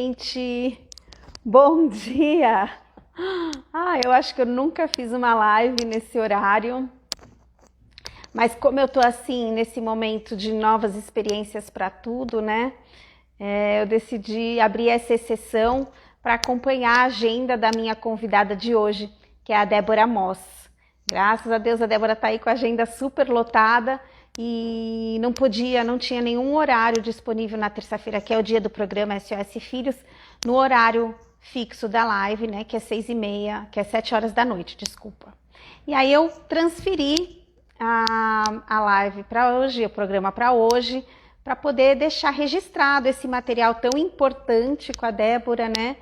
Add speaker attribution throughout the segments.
Speaker 1: gente! Bom dia! Eu acho que eu nunca fiz uma live nesse horário, mas como eu tô assim, nesse momento de novas experiências para tudo, né? Eu decidi abrir essa sessão para acompanhar a agenda da minha convidada de hoje, que é a Débora Moss. Graças a Deus a Débora tá aí com a agenda super lotada e não tinha nenhum horário disponível na terça-feira, que é o dia do programa SOS Filhos, no horário fixo da live, né, que é 6h30, que é 7 horas da noite, desculpa. E aí eu transferi a live para hoje, o programa para hoje, para poder deixar registrado esse material tão importante com a Débora, né?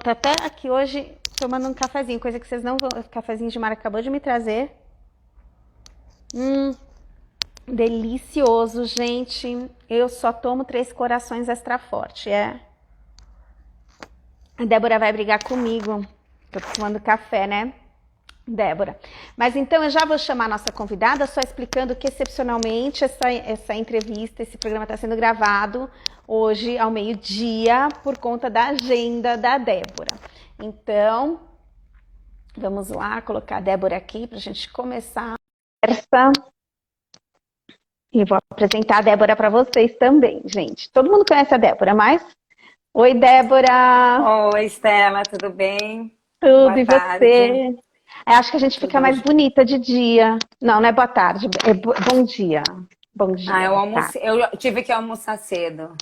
Speaker 1: Tá até aqui hoje tomando um cafezinho, coisa que vocês não vão... O cafezinho de Mara acabou de me trazer. Delicioso, gente. Eu só tomo 3 corações extra forte, A Débora vai brigar comigo. Tô tomando café, né, Débora? Mas então eu já vou chamar a nossa convidada, só explicando que excepcionalmente essa entrevista, esse programa está sendo gravado hoje ao meio-dia por conta da agenda da Débora. Então, vamos lá colocar a Débora aqui para a gente começar a conversa. E vou apresentar a Débora para vocês também, gente. Todo mundo conhece a Débora, mas... Oi, Débora!
Speaker 2: Oi, Estela, tudo bem?
Speaker 1: Tudo,
Speaker 2: Boa
Speaker 1: e
Speaker 2: tarde.
Speaker 1: você? Acho que a gente fica
Speaker 2: Tudo
Speaker 1: mais
Speaker 2: jóia.
Speaker 1: bonita de dia. Não é boa tarde, é bom dia. Bom dia,
Speaker 2: Eu
Speaker 1: boa tarde.
Speaker 2: almocei, eu tive que almoçar cedo.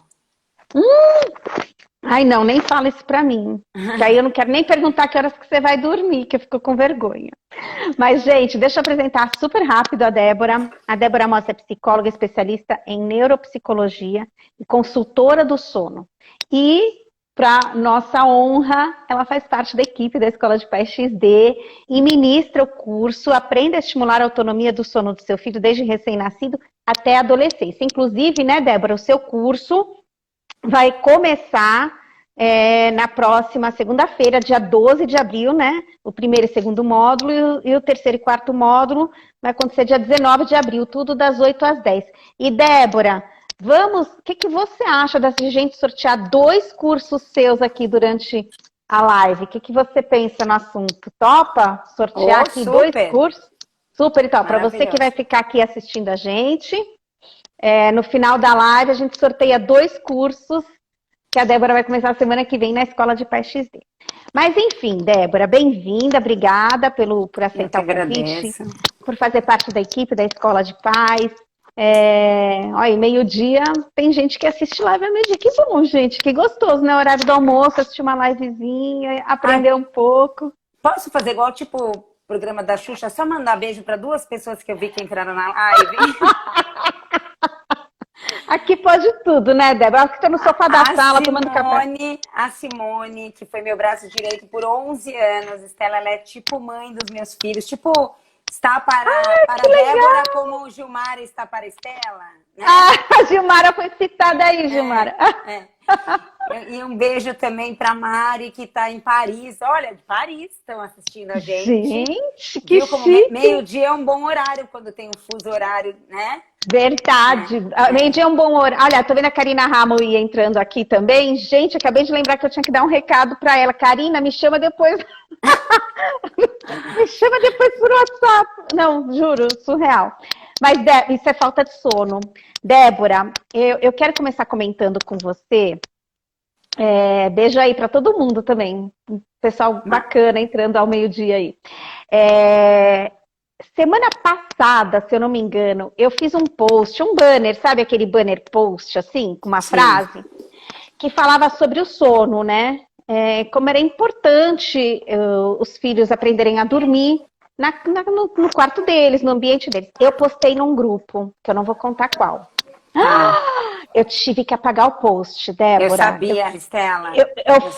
Speaker 1: Ai, não, nem fala isso pra mim. Que aí eu não quero nem perguntar que horas que você vai dormir, que eu fico com vergonha. Mas, gente, deixa eu apresentar super rápido a Débora. A Débora Moss é psicóloga especialista em neuropsicologia e consultora do sono. E, para nossa honra, ela faz parte da equipe da Escola de Pais XD e ministra o curso Aprenda a Estimular a Autonomia do Sono do Seu Filho desde recém-nascido até a adolescência. Inclusive, né, Débora, o seu curso vai começar na próxima segunda-feira, dia 12 de abril, né? O primeiro e segundo módulo e o terceiro e quarto módulo vai acontecer dia 19 de abril, tudo das 8 às 10. E, Débora, o que você acha da gente sortear 2 cursos seus aqui durante a live? O que você pensa no assunto? Topa sortear aqui 2
Speaker 2: Super!
Speaker 1: cursos? Super, então, para você que vai
Speaker 2: Maravilhoso.
Speaker 1: ficar aqui assistindo a gente, no final da live a gente sorteia 2 cursos que a Débora vai começar a semana que vem na Escola de Pais XD. Mas enfim, Débora, bem-vinda, obrigada por
Speaker 2: Eu que
Speaker 1: aceitar o convite,
Speaker 2: agradeço.
Speaker 1: por fazer parte da equipe da Escola de Pais. Olha, meio-dia, tem gente que assiste live ao meio-dia. Que bom, gente, que gostoso, né? Horário do almoço, assistir uma livezinha, aprender
Speaker 2: Ai,
Speaker 1: um pouco.
Speaker 2: posso fazer igual, tipo, o programa da Xuxa? Só mandar beijo para 2 pessoas que eu vi que entraram na live?
Speaker 1: Aqui pode tudo, né, Débora? Acho que tá no sofá da sala tomando café.
Speaker 2: A Simone, que foi meu braço direito por 11 anos. Estela, ela é tipo mãe dos meus filhos. Tipo, está para
Speaker 1: Que legal!
Speaker 2: Débora como o Gilmar está para Estela, né?
Speaker 1: A Gilmara foi citada aí, Gilmara.
Speaker 2: É. E um beijo também para Mari, que está em Paris. Olha, de Paris estão assistindo a gente.
Speaker 1: Gente, que
Speaker 2: Viu como
Speaker 1: chique!
Speaker 2: meio-dia é um bom horário quando tem um fuso horário, né?
Speaker 1: Verdade. Meio-dia é um bom horário. Olha, tô vendo a Karina Ramoi entrando aqui também. Gente, acabei de lembrar que eu tinha que dar um recado para ela. Karina, me chama depois. Me chama depois por WhatsApp. Não, juro, surreal. Mas isso é falta de sono. Débora, eu quero começar comentando com você. Beijo aí para todo mundo também. Pessoal bacana entrando ao meio-dia aí. Semana passada, se eu não me engano, eu fiz um post, um banner, sabe aquele banner post, assim, com uma
Speaker 2: Sim.
Speaker 1: frase, que falava sobre o sono, né? Como era importante os filhos aprenderem a dormir no quarto deles, no ambiente deles. Eu postei num grupo, que eu não vou contar qual. Eu tive que apagar o post, Débora.
Speaker 2: Eu sabia, Estela.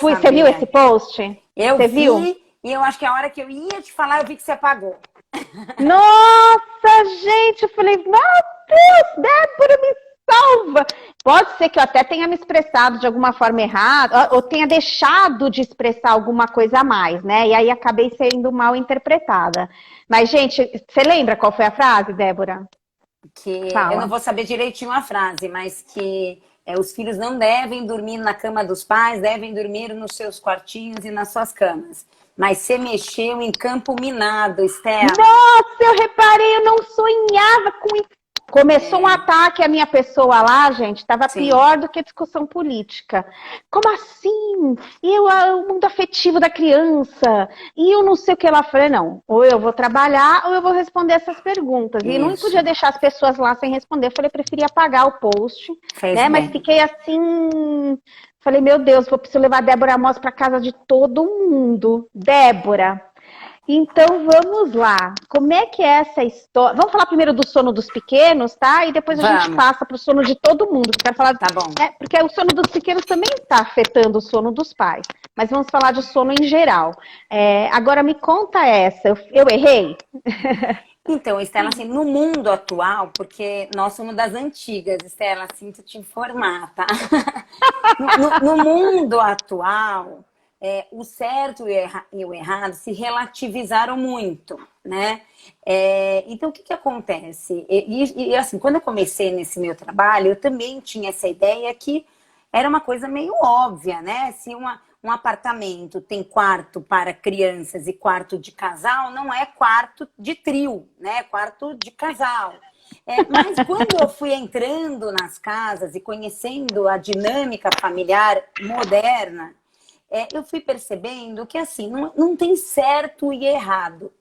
Speaker 1: Você viu esse post?
Speaker 2: Eu
Speaker 1: Você
Speaker 2: vi,
Speaker 1: viu?
Speaker 2: e eu acho que a hora que eu ia te falar, eu vi que você apagou.
Speaker 1: Nossa, gente, eu falei, meu Deus, Débora, me salva. Pode ser que eu até tenha me expressado de alguma forma errada, ou tenha deixado de expressar alguma coisa a mais, né? E aí acabei sendo mal interpretada. Mas, gente, você lembra qual foi a frase, Débora?
Speaker 2: Que eu não
Speaker 1: Fala.
Speaker 2: vou saber direitinho a frase, mas que os filhos não devem dormir na cama dos pais, devem dormir nos seus quartinhos e nas suas camas. Mas você mexeu em campo minado, Estela.
Speaker 1: Nossa, eu reparei, eu não sonhava com isso. Começou um ataque à minha pessoa lá, gente, estava pior do que discussão política. Como assim? O mundo afetivo da criança, e eu não sei o que lá. Falei, não, ou eu vou trabalhar ou eu vou responder essas perguntas. E não podia deixar as pessoas lá sem responder. Falei, preferia apagar o post, né? Mas fiquei assim, falei, meu Deus, preciso levar a Débora Moss para casa de todo mundo. Débora. Então, vamos lá. Como é que é essa história? Vamos falar primeiro do sono dos pequenos, tá? E depois a gente passa para o sono de todo mundo. Quero falar,
Speaker 2: tá bom.
Speaker 1: Porque o sono dos pequenos também está afetando o sono dos pais. Mas vamos falar de sono em geral. Agora, me conta essa. Eu errei?
Speaker 2: Então, Estela, assim, no mundo atual, porque nós somos das antigas, Estela, sinto te informar, tá? No mundo atual... o certo e o errado se relativizaram muito, né? Então, o que acontece? Assim, quando eu comecei nesse meu trabalho, eu também tinha essa ideia que era uma coisa meio óbvia, né? Se um apartamento tem quarto para crianças e quarto de casal, não é quarto de trio, né? Quarto de casal. Mas quando eu fui entrando nas casas e conhecendo a dinâmica familiar moderna, eu fui percebendo que assim, não tem certo e errado.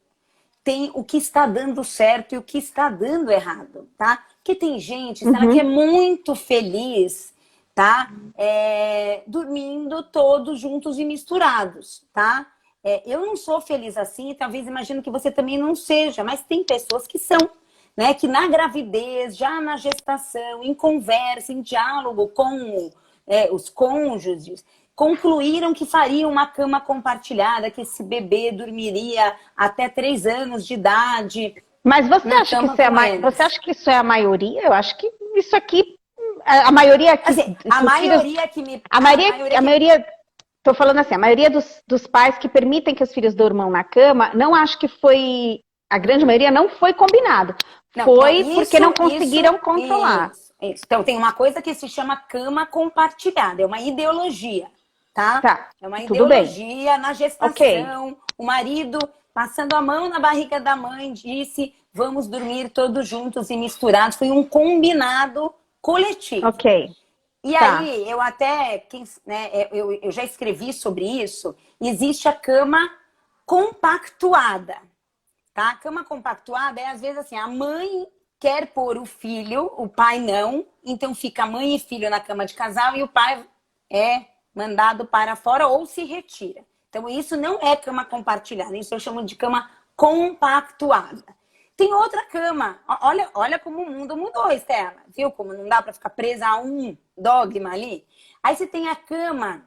Speaker 2: Tem o que está dando certo e o que está dando errado, tá? Porque tem gente, que é muito feliz, tá? Dormindo todos juntos e misturados, tá? Eu não sou feliz assim, talvez imagino que você também não seja, mas tem pessoas que são, né? Que na gravidez, já na gestação, em conversa, em diálogo com os cônjuges, concluíram que fariam uma cama compartilhada, que esse bebê dormiria até 3 anos de idade.
Speaker 1: Mas você acha que isso é a maioria? Eu acho que isso aqui, a maioria aqui...
Speaker 2: Assim, a maioria que me...
Speaker 1: A maioria, tô falando assim, a maioria dos pais que permitem que os filhos durmam na cama, não acho que foi... A grande maioria não foi combinado. Porque não conseguiram controlar.
Speaker 2: Isso. Então, tem uma coisa que se chama cama compartilhada, é uma ideologia. Tá? É uma ideologia na gestação. Okay. O marido, passando a mão na barriga da mãe, disse: vamos dormir todos juntos e misturados. Foi um combinado coletivo.
Speaker 1: Ok.
Speaker 2: E aí, eu até, eu já escrevi sobre isso. Existe a cama compactuada. Tá? A cama compactuada às vezes, assim, a mãe quer pôr o filho, o pai não. Então, fica mãe e filho na cama de casal e o pai mandado para fora ou se retira. Então, isso não é cama compartilhada. Isso eu chamo de cama compactuada. Tem outra cama. Olha como o mundo mudou, Estela. Viu como não dá para ficar presa a um dogma ali? Aí você tem a cama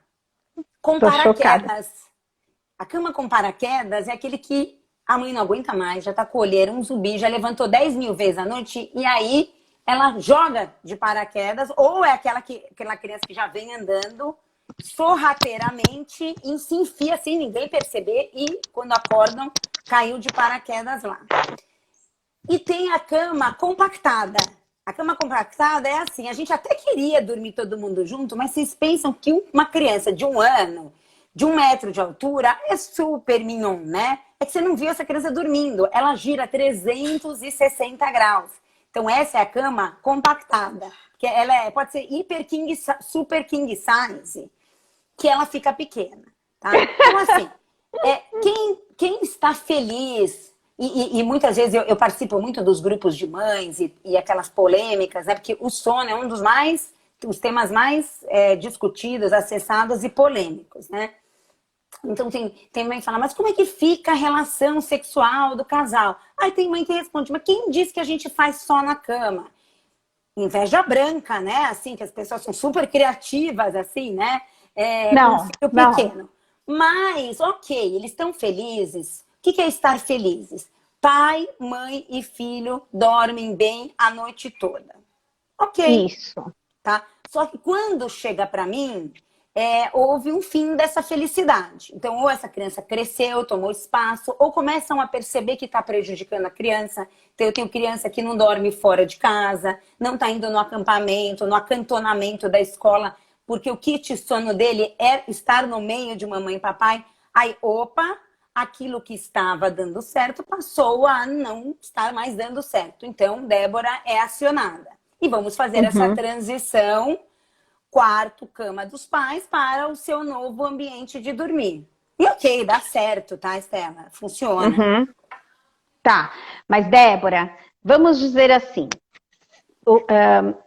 Speaker 2: com paraquedas. A cama com paraquedas é aquele que a mãe não aguenta mais, já tá com olheira, um zumbi, já levantou 10 mil vezes à noite e aí ela joga de paraquedas, ou é aquela criança que já vem andando sorrateiramente e se enfia sem ninguém perceber e quando acordam caiu de paraquedas lá. E tem a cama compactada. A cama compactada é assim, a gente até queria dormir todo mundo junto, mas vocês pensam que uma criança de 1 ano, de 1 metro de altura, é super mignon, né? É que você não viu essa criança dormindo. Ela gira 360 graus. Então essa é a cama compactada. Que ela pode ser hiper king, super king size, que ela fica pequena, tá? Então assim, quem está feliz, e muitas vezes eu participo muito dos grupos de mães e aquelas polêmicas, né? Porque o sono é um dos temas mais discutidos, acessados e polêmicos, né? Então tem mãe que fala, mas como é que fica a relação sexual do casal? Aí tem mãe que responde, mas quem disse que a gente faz só na cama? Inveja branca, né? Assim, que as pessoas são super criativas, assim, né? Com um filho pequeno. Mas, ok, eles estão felizes. O que é estar felizes? Pai, mãe e filho dormem bem a noite toda. Ok.
Speaker 1: Isso.
Speaker 2: Tá? Só que quando chega pra mim, houve um fim dessa felicidade. Então, ou essa criança cresceu, tomou espaço, ou começam a perceber que está prejudicando a criança. Então, eu tenho criança que não dorme fora de casa, não está indo no acampamento, no acantonamento da escola, porque o kit sono dele é estar no meio de mamãe e papai. Aí, opa, aquilo que estava dando certo passou a não estar mais dando certo. Então, Débora é acionada. E vamos fazer essa transição quarto, cama dos pais para o seu novo ambiente de dormir. E ok, dá certo, tá, Estela? Funciona.
Speaker 1: Tá, mas Débora, vamos dizer assim,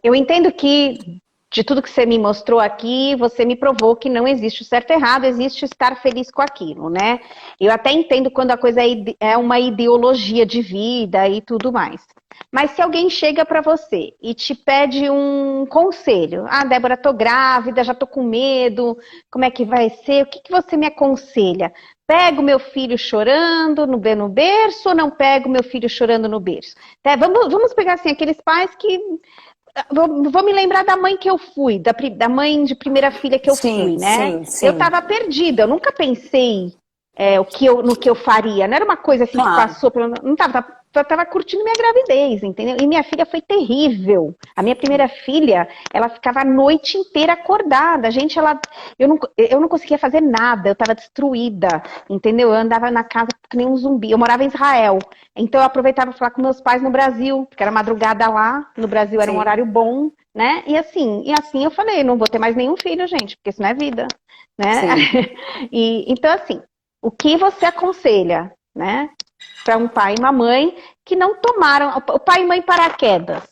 Speaker 1: eu entendo que de tudo que você me mostrou aqui, você me provou que não existe o certo e errado, existe estar feliz com aquilo, né? Eu até entendo quando a coisa é uma ideologia de vida e tudo mais. Mas se alguém chega para você e te pede um conselho, Débora, tô grávida, já tô com medo, como é que vai ser? O que você me aconselha? Pego meu filho chorando no berço ou não pego meu filho chorando no berço? Vamos pegar assim, aqueles pais que... Vou me lembrar da mãe que eu fui, da mãe de primeira filha que eu fui, né?
Speaker 2: Sim.
Speaker 1: Eu estava perdida, eu nunca pensei no que eu faria. Não era uma coisa assim que passou pelo... Não tava curtindo minha gravidez, entendeu? E minha filha foi terrível. A minha primeira filha, ela ficava a noite inteira acordada. Gente, eu não conseguia fazer nada, eu estava destruída, entendeu? Eu andava na casa que nem um zumbi. Eu morava em Israel, então eu aproveitava para falar com meus pais no Brasil, porque era madrugada lá, no Brasil era um horário bom, né? E assim eu falei, não vou ter mais nenhum filho, gente, porque isso não é vida, né? Então assim, o que você aconselha, né? Para um pai e uma mãe que não tomaram, o pai e mãe paraquedas.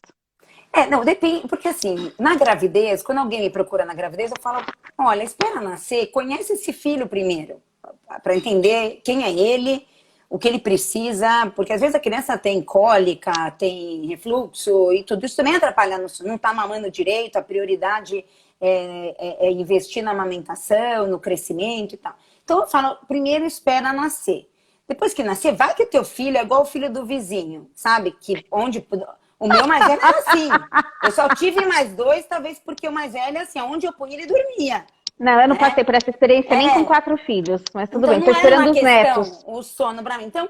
Speaker 2: Não, depende, porque assim, na gravidez, quando alguém me procura na gravidez, eu falo, olha, espera nascer, conhece esse filho primeiro, para entender quem é ele, o que ele precisa, porque às vezes a criança tem cólica, tem refluxo e tudo isso também atrapalha, não tá mamando direito, a prioridade é investir na amamentação, no crescimento e tal. Então eu falo, primeiro espera nascer. Depois que nascer, vai que teu filho é igual o filho do vizinho, sabe? O meu mais velho era assim. Eu só tive mais dois, talvez porque o mais velho, assim, onde eu punha, ele dormia.
Speaker 1: Não, eu não passei por essa experiência nem com 4 filhos, mas tudo bem, tô esperando os netos.
Speaker 2: O sono pra mim. Então,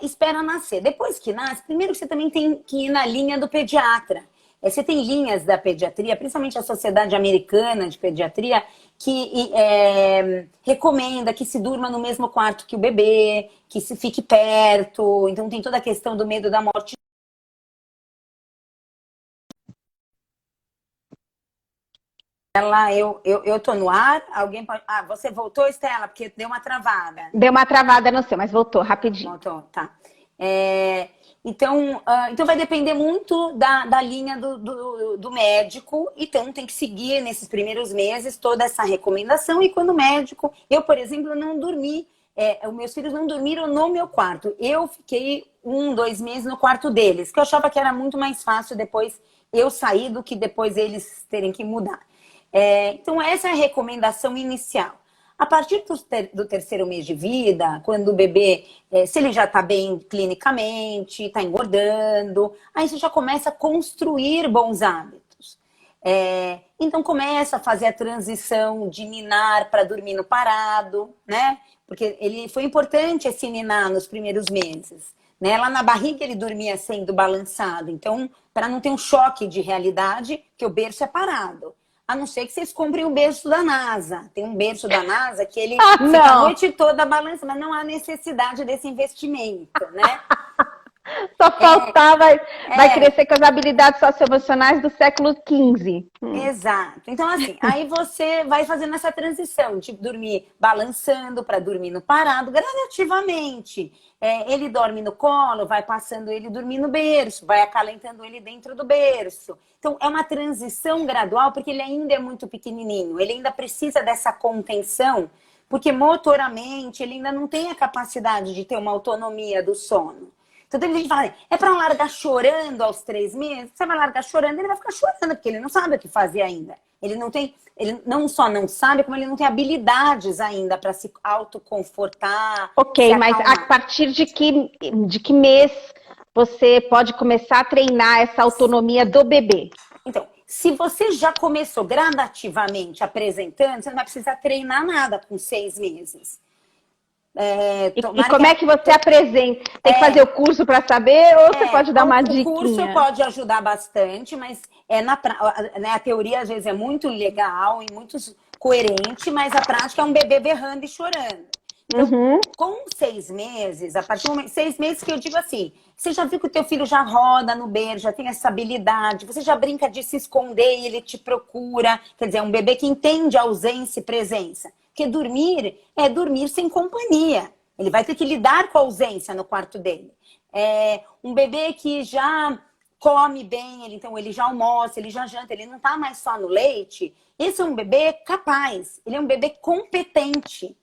Speaker 2: espera nascer. Depois que nasce, primeiro você também tem que ir na linha do pediatra. Você tem linhas da pediatria, principalmente a Sociedade Americana de Pediatria, que recomenda que se durma no mesmo quarto que o bebê, que se fique perto. Então tem toda a questão do medo da morte. Eu tô no ar, alguém pode... você voltou, Estela, porque deu uma travada.
Speaker 1: Deu uma travada no seu, mas voltou rapidinho.
Speaker 2: Voltou, tá. Então vai depender muito da linha do médico, então tem que seguir nesses primeiros meses toda essa recomendação. E quando o médico, eu, por exemplo, não dormi, os meus filhos não dormiram no meu quarto, eu fiquei 1, 2 meses no quarto deles, que eu achava que era muito mais fácil depois eu sair do que depois eles terem que mudar. Então essa é a recomendação inicial. A partir do terceiro mês de vida, quando o bebê, se ele já está bem clinicamente, está engordando, aí você já começa a construir bons hábitos. Então começa a fazer a transição de ninar para dormir no parado, né? Porque foi importante esse ninar nos primeiros meses. Né? Lá na barriga ele dormia sendo balançado, então para não ter um choque de realidade, que o berço é parado. A não ser que vocês comprem o berço da NASA. Tem um berço da NASA que ele fica a noite toda balançando, mas não há necessidade desse investimento, né?
Speaker 1: Só faltar, vai crescer com as habilidades socioemocionais do século XV.
Speaker 2: Exato. Então, assim, aí você vai fazendo essa transição de dormir balançando para dormir no parado, gradativamente. Ele dorme no colo, vai passando ele dormir no berço, vai acalentando ele dentro do berço. Então, é uma transição gradual, porque ele ainda é muito pequenininho. Ele ainda precisa dessa contenção, porque motoramente ele ainda não tem a capacidade de ter uma autonomia do sono. Então, tem gente que fala, é para largar chorando aos 3 meses? Você vai largar chorando, ele vai ficar chorando, porque ele não sabe o que fazer ainda. Ele não só não sabe, como ele não tem habilidades ainda para se autoconfortar.
Speaker 1: Ok, mas a partir de que mês você pode começar a treinar essa autonomia do bebê?
Speaker 2: Então, Se você já começou gradativamente apresentando, você não vai precisar treinar nada com 6 meses.
Speaker 1: E como é que você apresenta? Tem que fazer o curso para saber ou você pode dar uma diquinha?
Speaker 2: O curso pode ajudar bastante, mas né, a teoria às vezes é muito legal e muito coerente, mas a prática é um bebê berrando e chorando. Então, com 6 meses, a partir do momento, 6 meses que eu digo assim, você já viu que o teu filho já roda no berço, já tem essa habilidade, você já brinca de se esconder e ele te procura, quer dizer, é um bebê que entende ausência e presença. Porque dormir é dormir sem companhia. Ele vai ter que lidar com a ausência no quarto dele. Um bebê que já come bem, então ele já almoça, ele já janta, ele não está mais só no leite. Esse é um bebê capaz, ele é um bebê competente.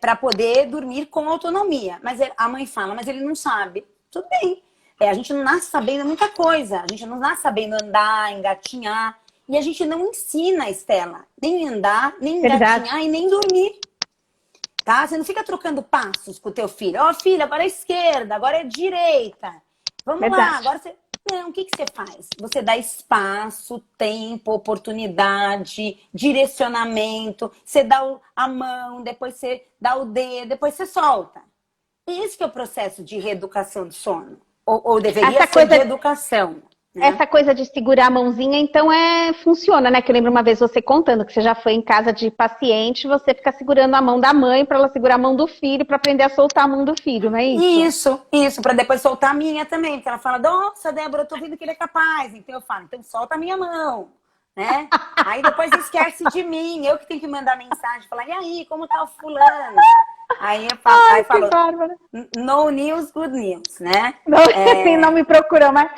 Speaker 2: Para poder dormir com autonomia. Mas a mãe fala, mas ele não sabe. Tudo bem. A gente não nasce sabendo muita coisa. A gente não nasce sabendo andar, engatinhar. E a gente não ensina, Estela, nem andar, nem engatinhar e nem dormir. Tá? Você não fica trocando passos com o teu filho. Ó, filho, agora é esquerda, agora é direita. Vamos lá, agora você... Não, o que você faz? Você dá espaço, tempo, oportunidade, direcionamento. Você dá a mão, depois você dá o dedo, depois você solta. Esse que é o processo de reeducação do sono. Ou deveria ser de educação. Né?
Speaker 1: Essa coisa de segurar a mãozinha, então funciona, né? Que eu lembro uma vez você contando que você já foi em casa de paciente, você fica segurando a mão da mãe para ela segurar a mão do filho, para aprender a soltar a mão do filho, não é isso?
Speaker 2: Isso, para depois soltar a minha também, porque ela fala, nossa, Débora, eu tô vendo que ele é capaz, então eu falo, então solta a minha mão, né? Aí depois esquece de mim, eu que tenho que mandar mensagem, falar, e aí, como tá o fulano? Aí eu falo, no news, good news, né?
Speaker 1: Não me procurou, mas...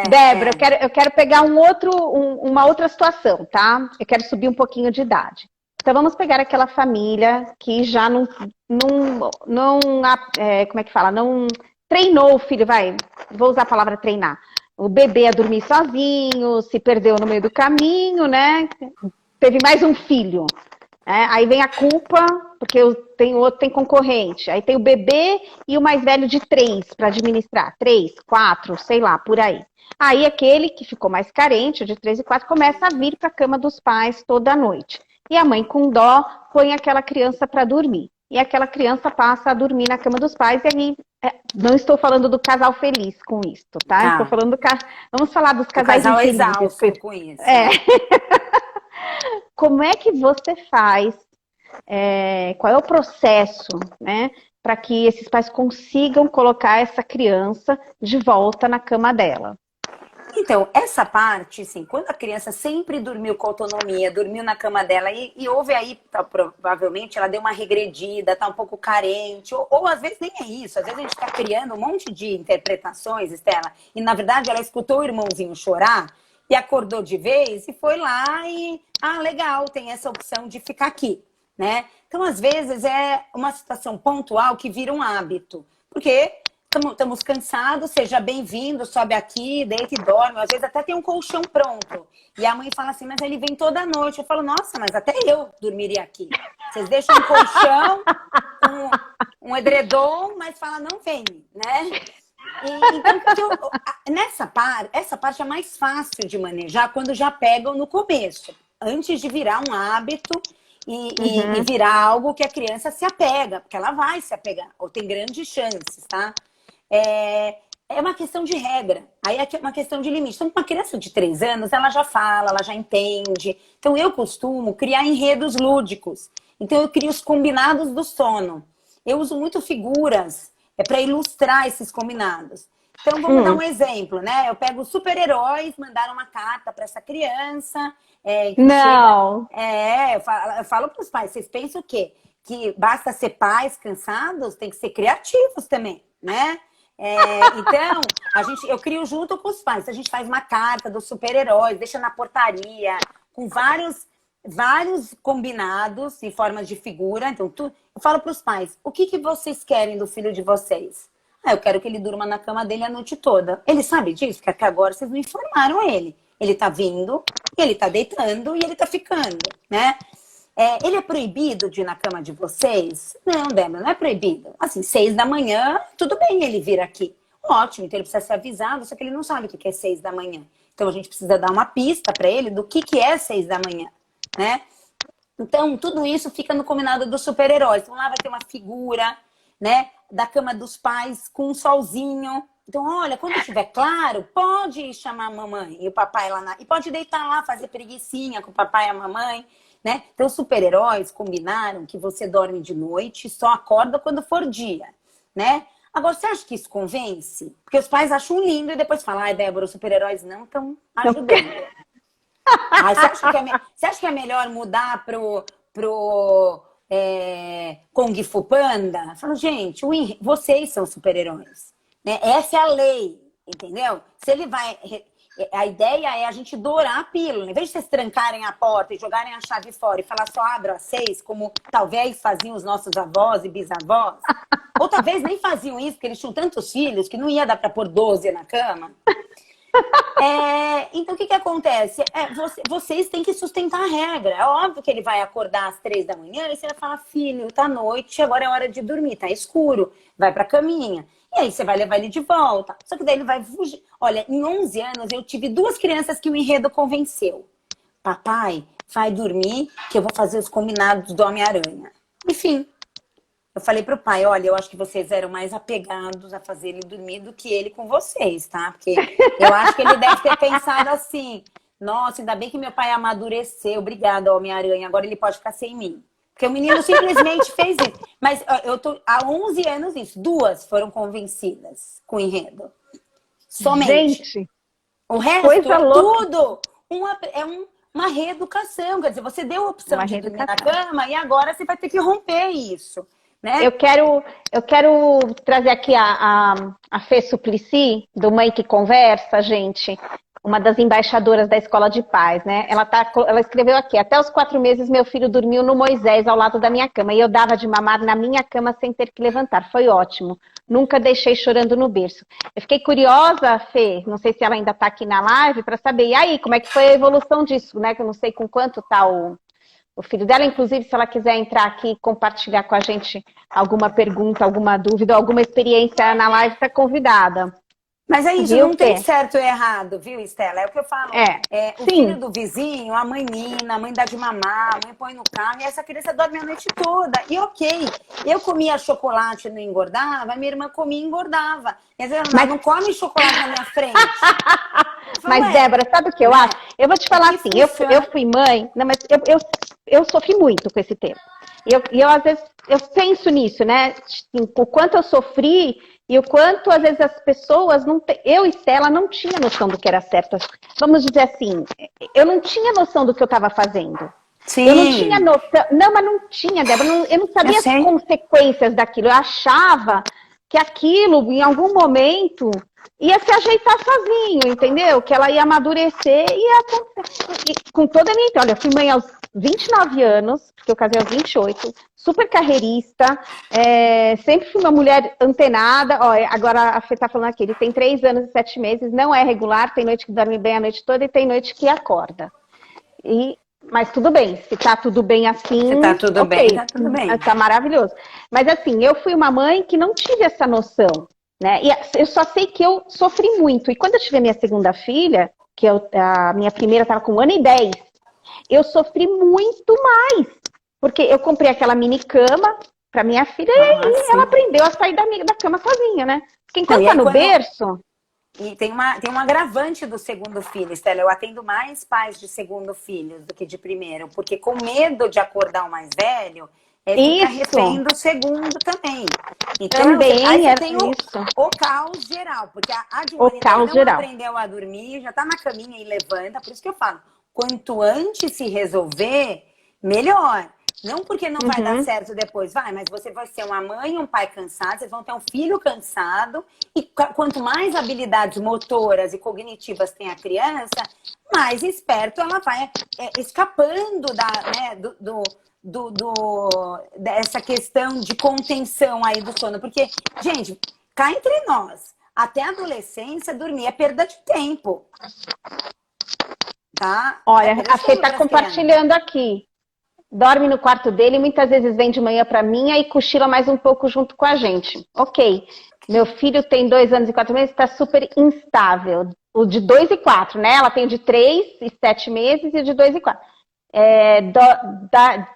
Speaker 1: Débora, eu quero pegar uma outra situação, tá? Eu quero subir um pouquinho de idade. Então, vamos pegar aquela família que já não como é que fala? Não treinou o filho, vou usar a palavra treinar. O bebê a dormir sozinho, se perdeu no meio do caminho, né? Teve mais um filho. Aí vem a culpa, porque o outro tem concorrente. Aí tem o bebê e o mais velho de 3 para administrar. 3, 4, sei lá, por aí. Aí aquele que ficou mais carente, o de 3 e 4, começa a vir para a cama dos pais toda noite. E a mãe, com dó, põe aquela criança para dormir. E aquela criança passa a dormir na cama dos pais. E aí, não estou falando do casal feliz com isso, tá? Estou falando vamos falar dos casais infelizes.
Speaker 2: Exausto com isso.
Speaker 1: Como é que você faz? Qual é o processo, né, para que esses pais consigam colocar essa criança de volta na cama dela?
Speaker 2: Então, essa parte, assim, quando a criança sempre dormiu com autonomia, dormiu na cama dela e houve aí, provavelmente, ela deu uma regredida, tá um pouco carente, ou às vezes nem é isso, às vezes a gente tá criando um monte de interpretações, Estela, e na verdade ela escutou o irmãozinho chorar e acordou de vez e foi lá e, legal, tem essa opção de ficar aqui, né? Então, às vezes é uma situação pontual que vira um hábito, porque... Estamos cansados, seja bem-vindo, sobe aqui, deita e dorme. Às vezes até tem um colchão pronto. E a mãe fala assim, mas ele vem toda noite. Eu falo, nossa, mas até eu dormiria aqui. Vocês deixam um colchão, um edredom, mas fala, não vem, né? Então, essa parte é mais fácil de manejar quando já pegam no começo. Antes de virar um hábito e virar algo que a criança se apega. Porque ela vai se apegar, ou tem grandes chances, tá? É uma questão de regra. Aí é uma questão de limite. Então, uma criança de 3 anos, ela já fala, ela já entende. Então, eu costumo criar enredos lúdicos. Então, eu crio os combinados do sono. Eu uso muito figuras para ilustrar esses combinados. Então, vamos dar um exemplo, né? Eu pego super-heróis, mandaram uma carta para essa criança.
Speaker 1: Não!
Speaker 2: Eu falo para os pais, vocês pensam o quê? Que basta ser pais cansados? Tem que ser criativos também, né? Então, eu crio junto com os pais. A gente faz uma carta dos super-heróis, deixa na portaria, com vários combinados em formas de figura. Então, eu falo para os pais, o que vocês querem do filho de vocês? Eu quero que ele durma na cama dele a noite toda. Ele sabe disso? Porque até agora vocês não informaram ele. Ele tá vindo, ele tá deitando e ele tá ficando, né? Ele é proibido de ir na cama de vocês? Não, Débora, não é proibido. Assim, 6 da manhã, tudo bem ele vir aqui. Ótimo, então ele precisa ser avisado, só que ele não sabe o que é 6 da manhã. Então a gente precisa dar uma pista para ele do que é 6 da manhã, né? Então tudo isso fica no combinado dos super-heróis. Então lá vai ter uma figura, né, da cama dos pais com um solzinho. Então, olha, quando estiver claro, pode chamar a mamãe e o papai lá e pode deitar lá, fazer preguicinha com o papai e a mamãe, né? Então, os super-heróis combinaram que você dorme de noite e só acorda quando for dia, né? Agora, você acha que isso convence? Porque os pais acham lindo e depois falam, ai, Débora, os super-heróis não estão ajudando. Você acha que é melhor mudar pro Kung Fu Panda? Fala, gente, vocês são super-heróis, né? Essa é a lei, entendeu? Se ele vai... A ideia é a gente dourar a pílula. Em vez de vocês trancarem a porta e jogarem a chave fora e falar só abro às 6, como talvez faziam os nossos avós e bisavós, ou talvez nem faziam isso, porque eles tinham tantos filhos que não ia dar para pôr 12 na cama. Então, o que acontece? Vocês têm que sustentar a regra. É óbvio que ele vai acordar às 3 da manhã e você vai falar, filho, tá noite, agora é hora de dormir, tá escuro, vai pra caminha. E aí você vai levar ele de volta. Só que daí ele vai fugir. Olha, em 11 anos eu tive 2 crianças que o enredo convenceu. Papai, vai dormir que eu vou fazer os combinados do Homem-Aranha. Enfim, eu falei pro pai, olha, eu acho que vocês eram mais apegados a fazer ele dormir do que ele com vocês, tá? Porque eu acho que ele deve ter pensado assim, nossa, ainda bem que meu pai amadureceu, obrigado, Homem-Aranha, agora ele pode ficar sem mim. Porque o menino simplesmente fez isso. Mas eu tô há 11 anos nisso. 2 foram convencidas com o enredo. Somente.
Speaker 1: Gente,
Speaker 2: o resto
Speaker 1: coisa
Speaker 2: é
Speaker 1: louca.
Speaker 2: tudo uma reeducação. Quer dizer, você deu a opção
Speaker 1: Uma
Speaker 2: de dormir na
Speaker 1: reeducação.
Speaker 2: cama e agora você vai ter que romper isso, né?
Speaker 1: Eu quero trazer aqui a Fê Suplicy, do Mãe que Conversa, gente. Uma das embaixadoras da Escola de Paz, né? Ela escreveu aqui, até os 4 meses meu filho dormiu no Moisés ao lado da minha cama e eu dava de mamar na minha cama sem ter que levantar. Foi ótimo. Nunca deixei chorando no berço. Eu fiquei curiosa, Fê, não sei se ela ainda está aqui na live, para saber, e aí, como é que foi a evolução disso, né? Que eu não sei com quanto está o filho dela. Inclusive, se ela quiser entrar aqui e compartilhar com a gente alguma pergunta, alguma dúvida, alguma experiência na live, está convidada.
Speaker 2: Mas é isso,
Speaker 1: Viu,
Speaker 2: não tem
Speaker 1: Fê?
Speaker 2: certo ou errado, viu, Estela? É o que eu falo. O
Speaker 1: Sim.
Speaker 2: filho do vizinho, a mãe mina, a mãe dá de mamar, a mãe põe no carro e essa criança dorme a noite toda. E ok, eu comia chocolate e não engordava, minha irmã comia e engordava. Quer dizer, mas não come chocolate na minha frente.
Speaker 1: Mas, Débora, sabe o que eu acho? Eu vou te falar assim, eu fui mãe, não, mas eu sofri muito com esse tema. E eu, às vezes, eu penso nisso, né? O quanto eu sofri e o quanto, às vezes, as pessoas, eu e Stella não tinha noção do que era certo. Vamos dizer assim, eu não tinha noção do que eu estava fazendo.
Speaker 2: Sim.
Speaker 1: Eu não tinha noção. Não, mas não tinha, Débora. Eu não sabia as consequências daquilo. Eu achava que aquilo, em algum momento, ia se ajeitar sozinho, entendeu? Que ela ia amadurecer e ia acontecer. Com toda a minha... Olha, eu fui mãe aos 29 anos, porque eu casei aos 28, super carreirista, sempre fui uma mulher antenada. Ó, agora a Fê tá falando aqui, ele tem 3 anos e 7 meses, não é regular, tem noite que dorme bem a noite toda e tem noite que acorda. Mas tudo bem, se tá tudo bem assim...
Speaker 2: Se tá tudo bem, tá tudo bem.
Speaker 1: Tá maravilhoso. Mas assim, eu fui uma mãe que não tive essa noção, né? E eu só sei que eu sofri muito. E quando eu tive a minha segunda filha, que a minha primeira estava com 1 ano e 10, eu sofri muito mais. Porque eu comprei aquela mini cama para minha filha e ela aprendeu a sair da cama sozinha, né? Porque enquanto tá no berço...
Speaker 2: E tem um agravante do segundo filho, Estela. Eu atendo mais pais de segundo filho do que de primeiro, porque com medo de acordar o mais velho, fica refém do segundo também. Então,
Speaker 1: também
Speaker 2: aí você tem o caos geral, porque a de não aprendeu a dormir, já tá na caminha e levanta. Por isso que eu falo, quanto antes se resolver, melhor. Não porque não vai dar certo depois, mas você vai ser uma mãe e um pai cansado, vocês vão ter um filho cansado, e quanto mais habilidades motoras e cognitivas tem a criança, mais esperto ela vai escapando dessa questão de contenção aí do sono. Porque, gente, cá entre nós, até a adolescência, dormir é perda de tempo. Tá?
Speaker 1: Olha, a Fê tá compartilhando aqui. Dorme no quarto dele, muitas vezes vem de manhã para mim e cochila mais um pouco junto com a gente. Ok. Meu filho tem 2 anos e 4 meses, está super instável. O de 2 e 4, né? Ela tem o de 3 e 7 meses e o de 2 e 4.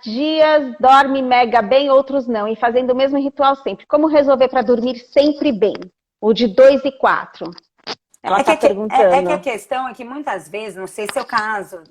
Speaker 1: Dias dorme mega bem, outros não. E fazendo o mesmo ritual sempre. Como resolver para dormir sempre bem? O de 2 e 4. Ela está perguntando.
Speaker 2: Que a questão é que muitas vezes, não sei se é o caso,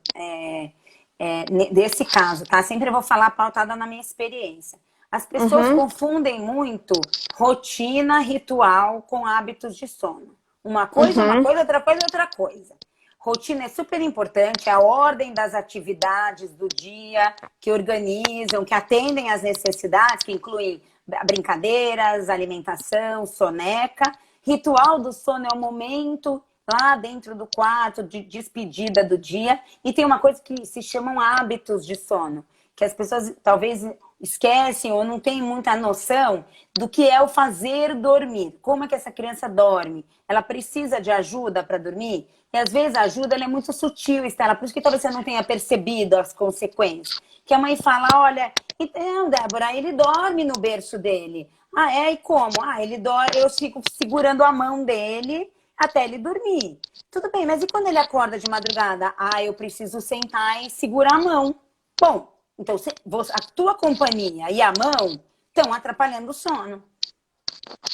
Speaker 2: desse caso, tá? Sempre eu vou falar pautada na minha experiência. As pessoas confundem muito rotina, ritual com hábitos de sono. Uma coisa, outra coisa, outra coisa. Rotina é super importante, é a ordem das atividades do dia que organizam, que atendem às necessidades, que incluem brincadeiras, alimentação, soneca. Ritual do sono é o momento lá dentro do quarto de despedida do dia. E tem uma coisa que se chamam hábitos de sono, que as pessoas talvez esquecem ou não têm muita noção do que é o fazer dormir. Como é que essa criança dorme? Ela precisa de ajuda para dormir? E às vezes a ajuda ela é muito sutil, Estela. Por isso que talvez você não tenha percebido as consequências. Que a mãe fala, olha, então, Débora, ele dorme no berço dele. Ah, é? E como? Ah, ele dorme, eu fico segurando a mão dele até ele dormir. Tudo bem, mas e quando ele acorda de madrugada? Ah, eu preciso sentar e segurar a mão. Bom, então a tua companhia e a mão estão atrapalhando o sono.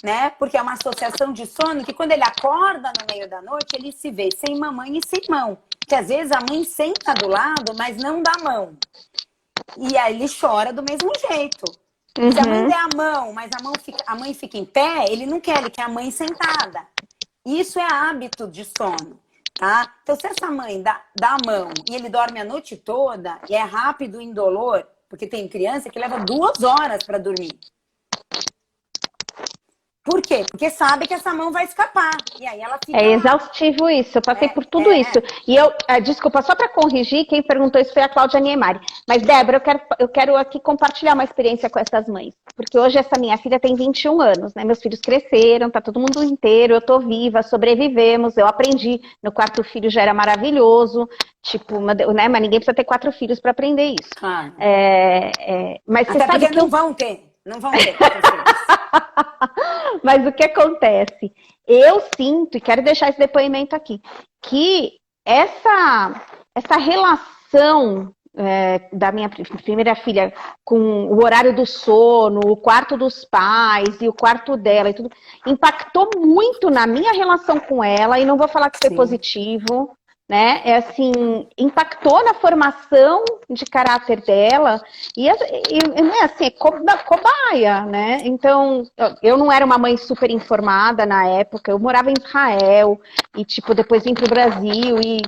Speaker 2: Né? Porque é uma associação de sono que quando ele acorda no meio da noite, ele se vê sem mamãe e sem mão. Que às vezes a mãe senta do lado, mas não dá mão. E aí ele chora do mesmo jeito. Se a mãe der a mão, mas a mãe fica em pé, ele não quer, ele quer a mãe sentada. Isso é hábito de sono, tá? Então, se essa mãe dá a mão e ele dorme a noite toda, e é rápido e indolor, porque tem criança que leva 2 horas para dormir. Por quê? Porque sabe que essa mão vai escapar. E aí ela fica.
Speaker 1: É exaustivo isso, eu passei por tudo isso. E eu, desculpa, só para corrigir, quem perguntou isso foi a Cláudia Niemari. Mas, Débora, eu quero aqui compartilhar uma experiência com essas mães. Porque hoje essa minha filha tem 21 anos, né? Meus filhos cresceram, tá todo mundo inteiro, eu tô viva, sobrevivemos, eu aprendi. Meu 4º filho já era maravilhoso, tipo, né? Mas ninguém precisa ter 4 filhos para aprender isso.
Speaker 2: Claro.
Speaker 1: Mas
Speaker 2: até
Speaker 1: você sabe que
Speaker 2: não vão ter. Não vão ter.
Speaker 1: Mas o que acontece? Eu sinto, e quero deixar esse depoimento aqui, que essa relação da minha primeira filha com o horário do sono, o quarto dos pais e o quarto dela e tudo, impactou muito na minha relação com ela, e não vou falar que foi positivo, né? Impactou na formação de caráter dela e assim, cobaia, né? Então, eu não era uma mãe super informada na época, eu morava em Israel e, tipo, depois vim pro Brasil e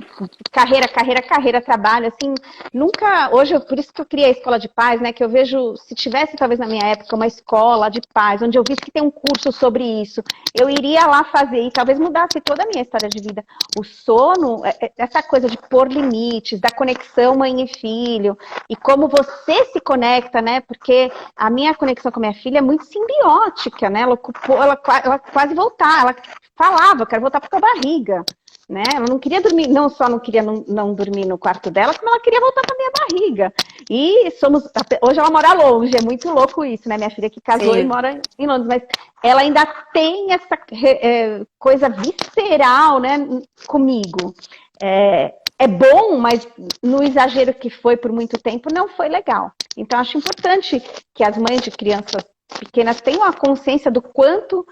Speaker 1: carreira, trabalho, assim, nunca, hoje, por isso que eu criei a Escola de Paz, né? Que eu vejo, se tivesse, talvez, na minha época, uma escola de paz, onde eu visse que tem um curso sobre isso, eu iria lá fazer e talvez mudasse toda a minha história de vida. O sono, essa coisa de pôr limites, da conexão mãe e filho, e como você se conecta, né? Porque a minha conexão com a minha filha é muito simbiótica, né? Ela quase voltar, ela falava, eu quero voltar para a barriga, né? Ela não queria dormir, não só não queria não dormir no quarto dela, como ela queria voltar para minha barriga. E hoje ela mora longe, é muito louco isso, né? Minha filha que casou e mora em Londres, mas ela ainda tem essa coisa visceral, né, comigo. É bom, mas no exagero que foi por muito tempo, não foi legal. Então, acho importante que as mães de crianças pequenas tenham a consciência do quanto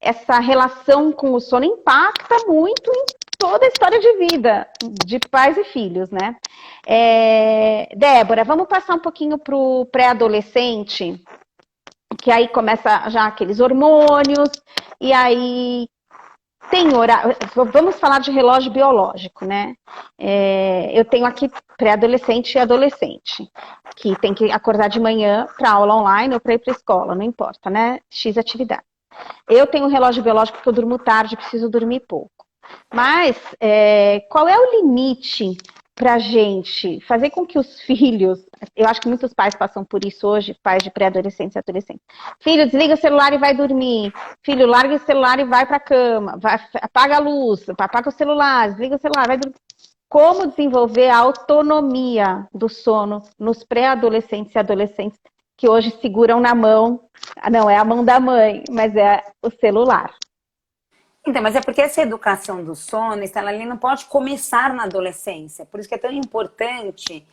Speaker 1: essa relação com o sono impacta muito em toda a história de vida de pais e filhos, né? Débora, vamos passar um pouquinho para o pré-adolescente, que aí começa já aqueles hormônios, e aí tem horário. Vamos falar de relógio biológico, né? Eu tenho aqui pré-adolescente e adolescente, que tem que acordar de manhã para aula online ou para ir para a escola, não importa, né? X atividade. Eu tenho um relógio biológico que eu durmo tarde, preciso dormir pouco. Mas qual é o limite para a gente fazer com que os filhos, eu acho que muitos pais passam por isso hoje, pais de pré-adolescentes e adolescentes. Filho, desliga o celular e vai dormir. Filho, larga o celular e vai para a cama. Apaga a luz, apaga o celular, desliga o celular, vai dormir. Como desenvolver a autonomia do sono nos pré-adolescentes e adolescentes que hoje seguram na mão, não é a mão da mãe, mas é o celular.
Speaker 2: Então, mas é porque essa educação do sono, ela ali não pode começar na adolescência. Por isso que é tão importante,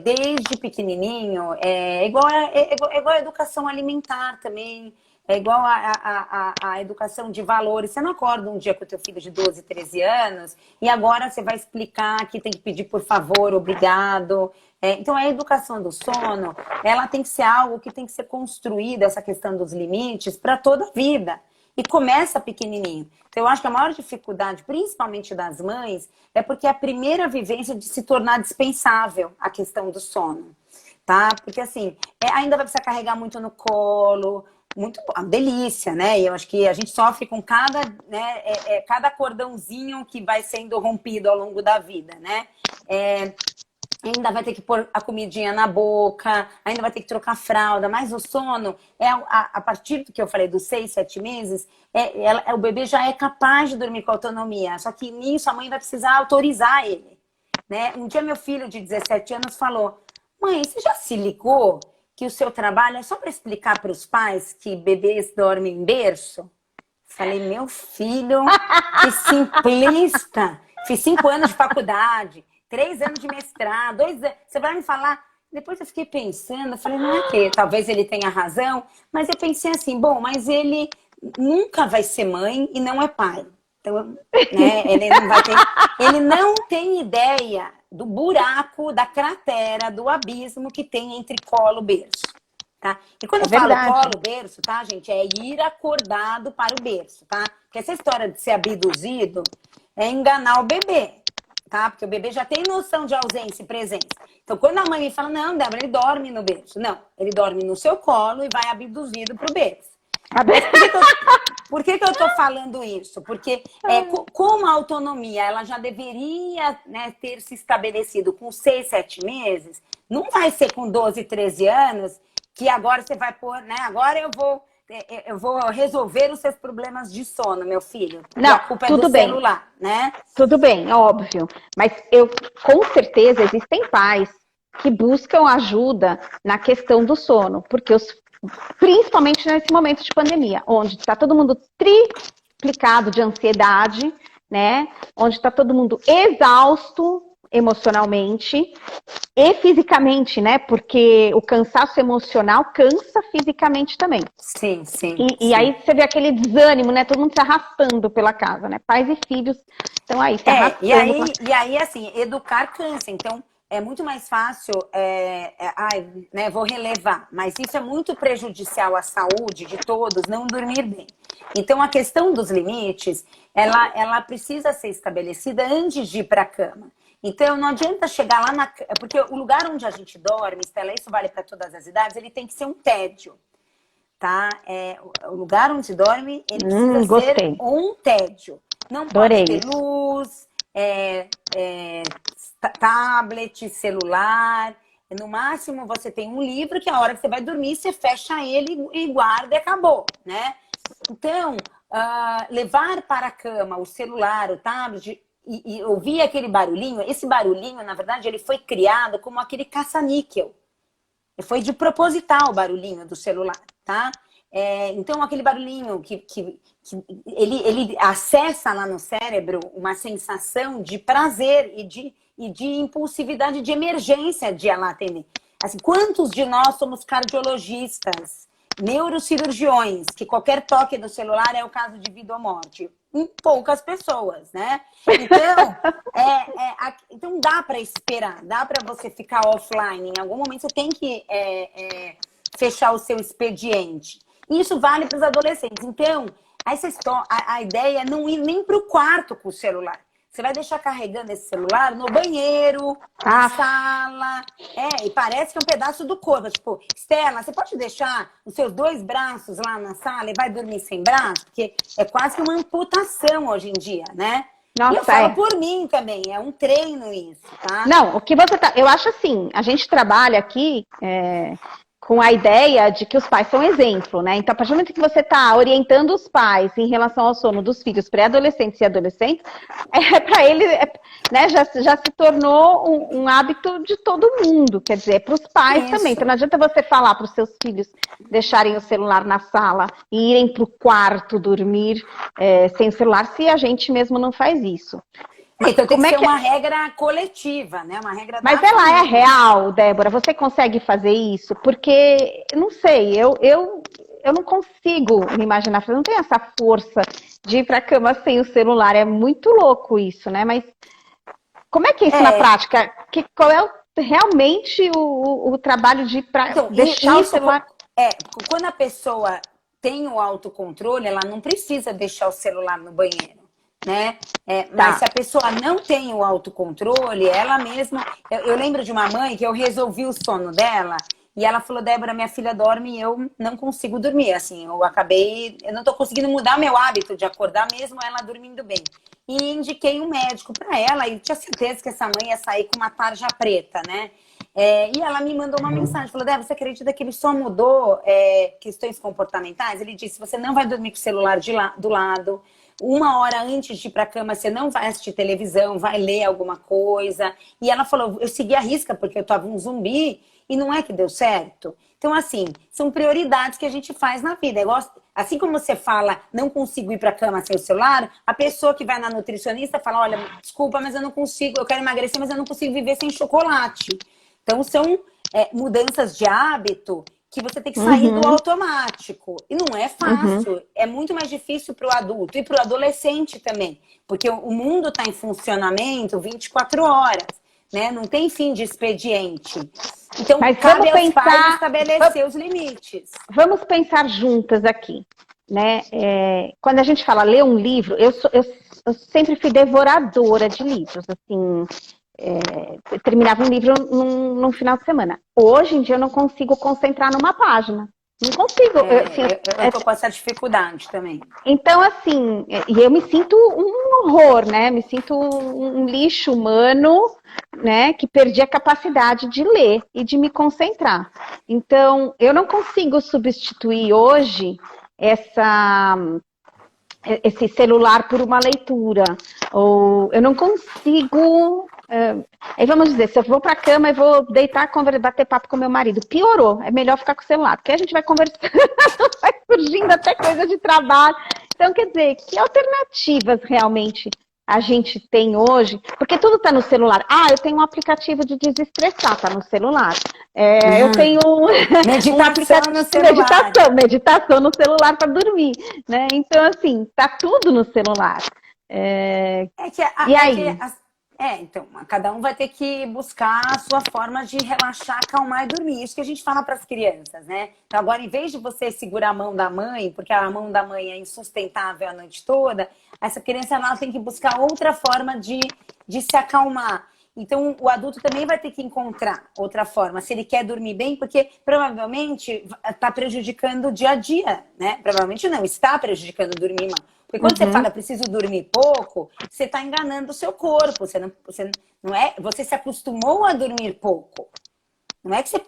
Speaker 2: desde pequenininho, é igual a educação alimentar também, é igual a educação de valores. Você não acorda um dia com o teu filho de 12, 13 anos e agora você vai explicar que tem que pedir por favor, obrigado. Então, a educação do sono, ela tem que ser algo que tem que ser construída, essa questão dos limites, para toda a vida. E começa pequenininho. Então, eu acho que a maior dificuldade, principalmente das mães, é porque é a primeira vivência de se tornar dispensável a questão do sono, tá? Porque, assim, ainda vai precisar carregar muito no colo, muito uma delícia, né? E eu acho que a gente sofre com cada, né, cada cordãozinho que vai sendo rompido ao longo da vida, né? Ainda vai ter que pôr a comidinha na boca, ainda vai ter que trocar fralda, mas o sono, a partir do que eu falei, dos 6, 7 meses, o bebê já é capaz de dormir com autonomia, só que nisso a mãe vai precisar autorizar ele, né? Um dia meu filho de 17 anos falou, mãe, você já se ligou que o seu trabalho é só para explicar para os pais que bebês dormem em berço? Falei, meu filho, que simplista, fiz 5 anos de faculdade, 3 anos de mestrado, 2 anos. Você vai me falar... Depois eu fiquei pensando, eu falei, não é que talvez ele tenha razão, mas eu pensei assim, bom, mas ele nunca vai ser mãe e não é pai. Então, né, ele não tem ideia do buraco, da cratera, do abismo que tem entre colo e berço. Tá? E quando eu falo colo, berço, tá, gente? É ir acordado para o berço, tá? Porque essa história de ser abduzido é enganar o bebê. Tá? Porque o bebê já tem noção de ausência e presença. Então, quando a mãe me fala, não, Débora, ele dorme no berço. Não, ele dorme no seu colo e vai abduzido pro berço. Por que eu tô falando isso? Porque como a autonomia ela já deveria, né, ter se estabelecido com 6, 7 meses, não vai ser com 12, 13 anos que agora você vai pôr, né? Agora eu vou resolver os seus problemas de sono, meu filho.
Speaker 1: Não,
Speaker 2: e a culpa
Speaker 1: tudo
Speaker 2: é do
Speaker 1: bem.
Speaker 2: celular, né?
Speaker 1: Tudo bem, óbvio. Mas com certeza, existem pais que buscam ajuda na questão do sono, porque principalmente nesse momento de pandemia, onde está todo mundo triplicado de ansiedade, né? Onde está todo mundo exausto emocionalmente e fisicamente, né? Porque o cansaço emocional cansa fisicamente também.
Speaker 2: Sim, sim.
Speaker 1: E aí você vê aquele desânimo, né? Todo mundo se arrastando pela casa, né? Pais e filhos estão aí se arrastando.
Speaker 2: E aí, assim, educar cansa. Então, é muito mais fácil, né, vou relevar, mas isso é muito prejudicial à saúde de todos, não dormir bem. Então, a questão dos limites, ela precisa ser estabelecida antes de ir para a cama. Então, não adianta chegar lá na cama, porque o lugar onde a gente dorme, Estela, isso vale para todas as idades, ele tem que ser um tédio, tá? O lugar onde dorme, ele precisa ser um tédio. Não pode ter luz, tablet, celular. No máximo, você tem um livro que a hora que você vai dormir, você fecha ele e guarda e acabou, né? Então, levar para a cama o celular, o tablet e ouvir aquele barulhinho, esse barulhinho, na verdade, ele foi criado como aquele caça-níquel. Foi de proposital o barulhinho do celular, tá? Então, aquele barulhinho que ele acessa lá no cérebro uma sensação de prazer e de impulsividade, de emergência de ir lá atender. Assim, quantos de nós somos cardiologistas, neurocirurgiões, que qualquer toque do celular é o caso de vida ou morte? Poucas pessoas, né? Então, então dá para esperar, dá para você ficar offline. Em algum momento você tem que fechar o seu expediente. Isso vale para os adolescentes. Então, a ideia é não ir nem para o quarto com o celular. Você vai deixar carregando esse celular no banheiro, na sala. E parece que é um pedaço do corpo. Tipo, Estela, você pode deixar os seus 2 braços lá na sala e vai dormir sem braço? Porque é quase que uma amputação hoje em dia, né? Nossa, e eu falo por mim também, é um treino isso, tá?
Speaker 1: Não, o que você tá... Eu acho assim, a gente trabalha aqui com a ideia de que os pais são exemplo, né? Então, a partir do momento que você está orientando os pais em relação ao sono dos filhos pré-adolescentes e adolescentes, para ele, né, já se tornou um hábito de todo mundo, quer dizer, para os pais também. Então, não adianta você falar para os seus filhos deixarem o celular na sala e irem para o quarto dormir sem o celular, se a gente mesmo não faz isso.
Speaker 2: Então tem que ser uma regra coletiva, né? Uma regra.
Speaker 1: Mas ela é real, Débora? Você consegue fazer isso? Porque, não sei, eu não consigo me imaginar, eu não tenho essa força de ir para a cama sem o celular. É muito louco isso, né? Mas como é que é isso na prática? Qual é realmente o trabalho de deixar o celular?
Speaker 2: Quando a pessoa tem o autocontrole, ela não precisa deixar o celular no banheiro. Né? Mas se a pessoa não tem o autocontrole, ela mesma... Eu lembro de uma mãe que eu resolvi o sono dela e ela falou, Débora, minha filha dorme e eu não consigo dormir. Assim, eu não tô conseguindo mudar meu hábito de acordar mesmo ela dormindo bem. E indiquei um médico para ela e tinha certeza que essa mãe ia sair com uma tarja preta, né? E ela me mandou uma mensagem, falou, Débora, você acredita que ele só mudou questões comportamentais? Ele disse, você não vai dormir com o celular do lado. 1 hora antes de ir para a cama, você não vai assistir televisão, vai ler alguma coisa. E ela falou, eu segui a risca porque eu estava um zumbi e não é que deu certo. Então, assim, são prioridades que a gente faz na vida. Assim como você fala, não consigo ir para a cama sem o celular, a pessoa que vai na nutricionista fala, olha, desculpa, mas eu não consigo, eu quero emagrecer, mas eu não consigo viver sem chocolate. Então, são mudanças de hábito que você tem que sair do automático. E não é fácil. É muito mais difícil para o adulto e para o adolescente também. Porque o mundo está em funcionamento 24 horas. Né? Não tem fim de expediente. Então, cabe aos pais estabelecer os limites.
Speaker 1: Vamos pensar juntas aqui. Né? Quando a gente fala ler um livro, eu sempre fui devoradora de livros. Assim... eu terminava um livro num final de semana. Hoje em dia eu não consigo concentrar numa página. Não consigo.
Speaker 2: Eu tô com essa dificuldade também.
Speaker 1: Então, assim, e eu me sinto um horror, né? Me sinto um lixo humano, né? Que perdi a capacidade de ler e de me concentrar. Então, eu não consigo substituir hoje esse celular por uma leitura. Ou eu não consigo... aí vamos dizer, se eu vou pra cama e vou deitar, bater papo com meu marido, piorou, é melhor ficar com o celular, porque a gente vai conversando, vai surgindo até coisa de trabalho. Então, quer dizer, que alternativas realmente a gente tem hoje? Porque tudo está no celular. Eu tenho um aplicativo de desestressar, está no celular. Eu tenho
Speaker 2: meditação
Speaker 1: um aplicativo
Speaker 2: no celular.
Speaker 1: Meditação no celular para dormir, né? Então, assim, tá tudo no celular. E aí?
Speaker 2: Então, cada um vai ter que buscar a sua forma de relaxar, acalmar e dormir. Isso que a gente fala para as crianças, né? Então, agora, em vez de você segurar a mão da mãe, porque a mão da mãe é insustentável a noite toda, essa criança ela tem que buscar outra forma de se acalmar. Então, o adulto também vai ter que encontrar outra forma, se ele quer dormir bem, porque provavelmente está prejudicando o dia a dia, né? Provavelmente não, está prejudicando o dormir mal. Porque quando você fala preciso dormir pouco, você está enganando o seu corpo. Você se acostumou a dormir pouco. Não é que você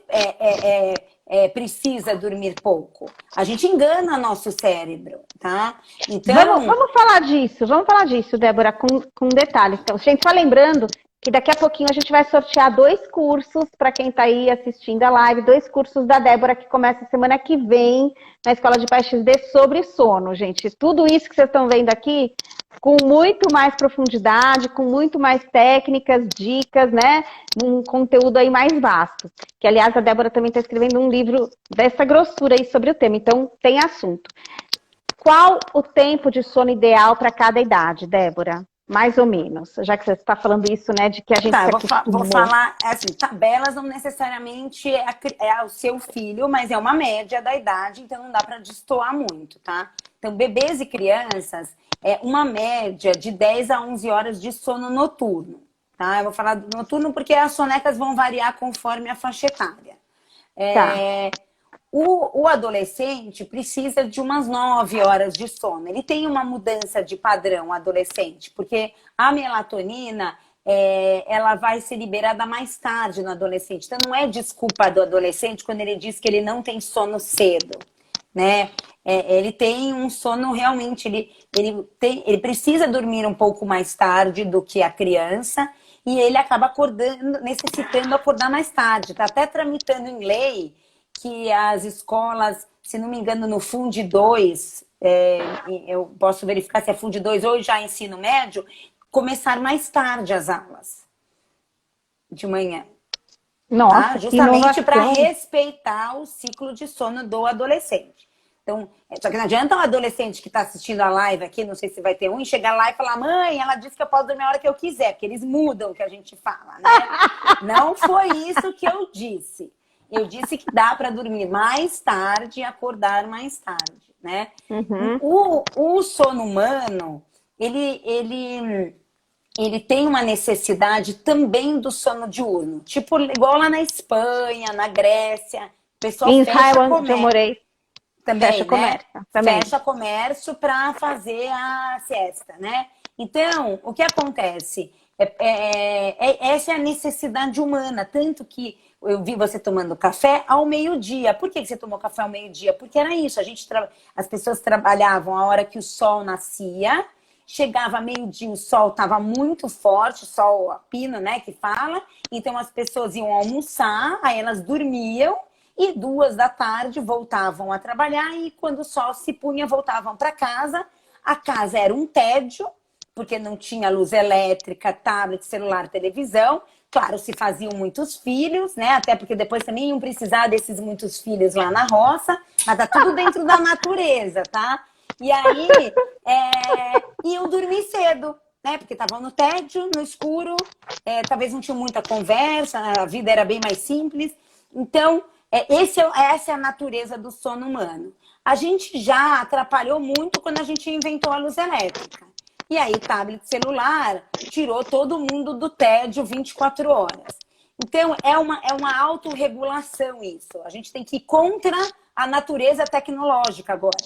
Speaker 2: precisa dormir pouco. A gente engana nosso cérebro, tá? Então...
Speaker 1: Vamos falar disso, Débora, com detalhes. Então, gente, só lembrando que daqui a pouquinho a gente vai sortear 2 cursos para quem está aí assistindo a live, 2 cursos da Débora que começa semana que vem na Escola de Paz XD sobre sono, gente. Tudo isso que vocês estão vendo aqui com muito mais profundidade, com muito mais técnicas, dicas, né? Um conteúdo aí mais vasto. Que, aliás, a Débora também está escrevendo um livro dessa grossura aí sobre o tema, então tem assunto. Qual o tempo de sono ideal para cada idade, Débora? Mais ou menos, já que você está falando isso, né, de que a gente
Speaker 2: vou falar, assim, tabelas não necessariamente é o seu filho, mas é uma média da idade, então não dá para destoar muito, tá? Então, bebês e crianças, uma média de 10 a 11 horas de sono noturno, tá? Eu vou falar do noturno porque as sonecas vão variar conforme a faixa etária. O adolescente precisa de umas 9 horas de sono. Ele tem uma mudança de padrão adolescente, porque a melatonina, ela vai ser liberada mais tarde no adolescente. Então, não é desculpa do adolescente quando ele diz que ele não tem sono cedo, né? Ele tem um sono realmente, ele precisa dormir um pouco mais tarde do que a criança e ele acaba acordando, necessitando acordar mais tarde. Está até tramitando em lei que as escolas, se não me engano, no Fund 2, eu posso verificar se é Fund 2 ou já ensino médio, começar mais tarde as aulas de manhã.
Speaker 1: Nossa,
Speaker 2: tá? Justamente para respeitar o ciclo de sono do adolescente. Então, só que não adianta um adolescente que está assistindo a live aqui, não sei se vai ter um, e chegar lá e falar, mãe, ela disse que eu posso dormir a hora que eu quiser, porque eles mudam o que a gente fala, né? Não foi isso que eu disse. Eu disse que dá para dormir mais tarde e acordar mais tarde, né? O sono humano, ele tem uma necessidade também do sono diurno. Tipo, igual lá na Espanha, na Grécia. O pessoal
Speaker 1: em
Speaker 2: fecha
Speaker 1: Israel, onde
Speaker 2: comércio.
Speaker 1: eu morei,
Speaker 2: Também,
Speaker 1: fecha
Speaker 2: né?
Speaker 1: comércio. Também.
Speaker 2: Fecha comércio para fazer a siesta, né? Então, o que acontece? Essa é a necessidade humana. Tanto que eu vi você tomando café ao meio-dia. Por que você tomou café ao meio-dia? Porque era isso. As pessoas trabalhavam a hora que o sol nascia. Chegava meio-dia, o sol estava muito forte, sol a pino, né, que fala. Então as pessoas iam almoçar, aí elas dormiam e 2 da tarde voltavam a trabalhar e quando o sol se punha voltavam para casa. A casa era um tédio, porque não tinha luz elétrica, tablet, celular, televisão. Claro, se faziam muitos filhos, né? Até porque depois também iam precisar desses muitos filhos lá na roça, mas tá tudo dentro da natureza, tá? E aí, iam dormir cedo, né? Porque estavam no tédio, no escuro, talvez não tinham muita conversa, a vida era bem mais simples. Então, essa é a natureza do sono humano. A gente já atrapalhou muito quando a gente inventou a luz elétrica. E aí, tablet celular tirou todo mundo do tédio 24 horas. Então, é uma autorregulação isso. A gente tem que ir contra a natureza tecnológica agora.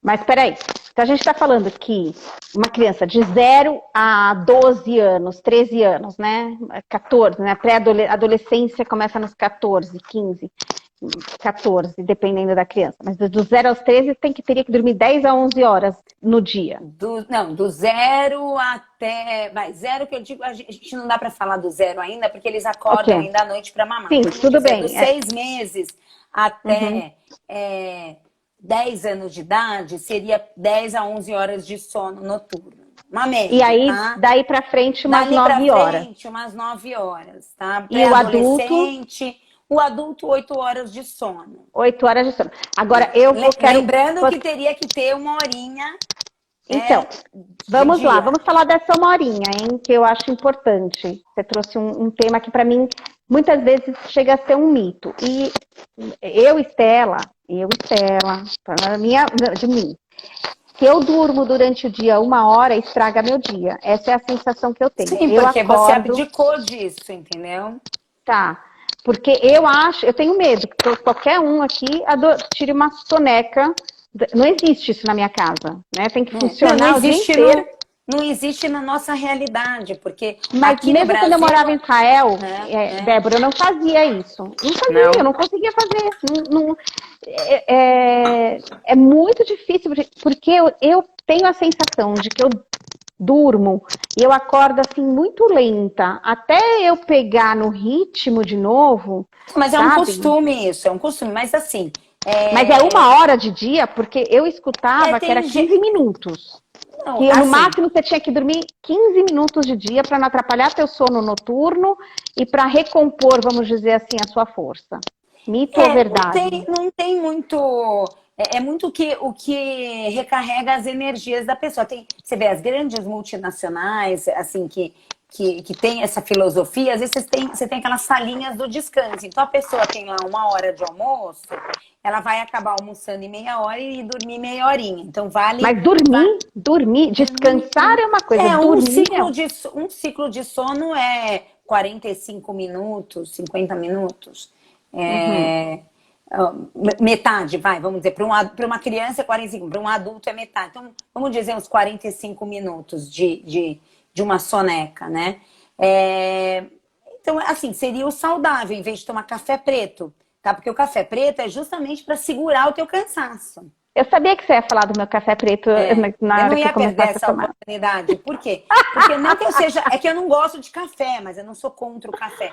Speaker 1: Mas peraí, então a gente está falando que uma criança de 0 a 12 anos, 13 anos, né? 14, né? Pré-adolescência começa nos 14, 15, 14, dependendo da criança. Mas do 0 aos 13 teria que dormir 10 a 11 horas no dia.
Speaker 2: Do 0 até... Zero que eu digo, a gente não dá para falar do 0 ainda, porque eles acordam ainda à noite para mamar.
Speaker 1: Sim, tudo bem.
Speaker 2: Dos 6 meses até 10 anos de idade, seria 10 a 11 horas de sono noturno. Uma média,
Speaker 1: e aí,
Speaker 2: tá?
Speaker 1: daí para frente, umas 9 horas.
Speaker 2: Umas 9 horas, tá?
Speaker 1: E o adulto?
Speaker 2: O adulto, 8 horas de sono.
Speaker 1: 8 horas de sono. Agora,
Speaker 2: Lembrando que teria que ter uma horinha.
Speaker 1: Então, vamos lá, vamos falar dessa uma horinha, hein? Que eu acho importante. Você trouxe um tema que, para mim, muitas vezes chega a ser um mito. E Estela, de mim, que eu durmo durante o dia 1 hora, estraga meu dia. Essa é a sensação que eu tenho.
Speaker 2: Sim, porque você abdicou disso, entendeu?
Speaker 1: Tá. Porque eu tenho medo que qualquer um aqui tire uma soneca. Não existe isso na minha casa, né? Tem que funcionar o dia inteiro.
Speaker 2: Não existe na nossa realidade, porque
Speaker 1: mas
Speaker 2: aqui
Speaker 1: mesmo
Speaker 2: no Brasil,
Speaker 1: quando eu morava em Israel, Débora, eu não fazia isso. Não fazia, eu não conseguia fazer. É muito difícil, porque eu tenho a sensação de que eu durmo e eu acordo assim muito lenta, até eu pegar no ritmo de novo.
Speaker 2: Mas sabe? É um costume isso, é um costume, mas assim...
Speaker 1: Mas é 1 hora de dia, porque eu escutava que era 15 minutos. Não, que no máximo você tinha que dormir 15 minutos de dia para não atrapalhar teu sono noturno e para recompor, vamos dizer assim, a sua força. Mito ou verdade?
Speaker 2: Não tem muito... É muito o que recarrega as energias da pessoa. Você vê as grandes multinacionais, assim, que tem essa filosofia, às vezes você tem aquelas salinhas do descanso. Então a pessoa tem lá 1 hora de almoço, ela vai acabar almoçando em meia hora e dormir meia horinha. Então vale...
Speaker 1: Mas dormir, descansar é uma coisa.
Speaker 2: Um ciclo de sono é 45 minutos, 50 minutos. Metade, vamos dizer, para uma criança é 45, para um adulto é metade. Então, vamos dizer uns 45 minutos de uma soneca, né? Então, assim, seria o saudável, em vez de tomar café preto, tá? Porque o café preto é justamente para segurar o teu cansaço.
Speaker 1: Eu sabia que você ia falar do meu café preto na
Speaker 2: Eu
Speaker 1: hora
Speaker 2: não
Speaker 1: que eu
Speaker 2: ia perder
Speaker 1: começasse a
Speaker 2: essa
Speaker 1: tomar.
Speaker 2: oportunidade. Por quê? Porque não que eu seja... É que eu não gosto de café, mas eu não sou contra o café.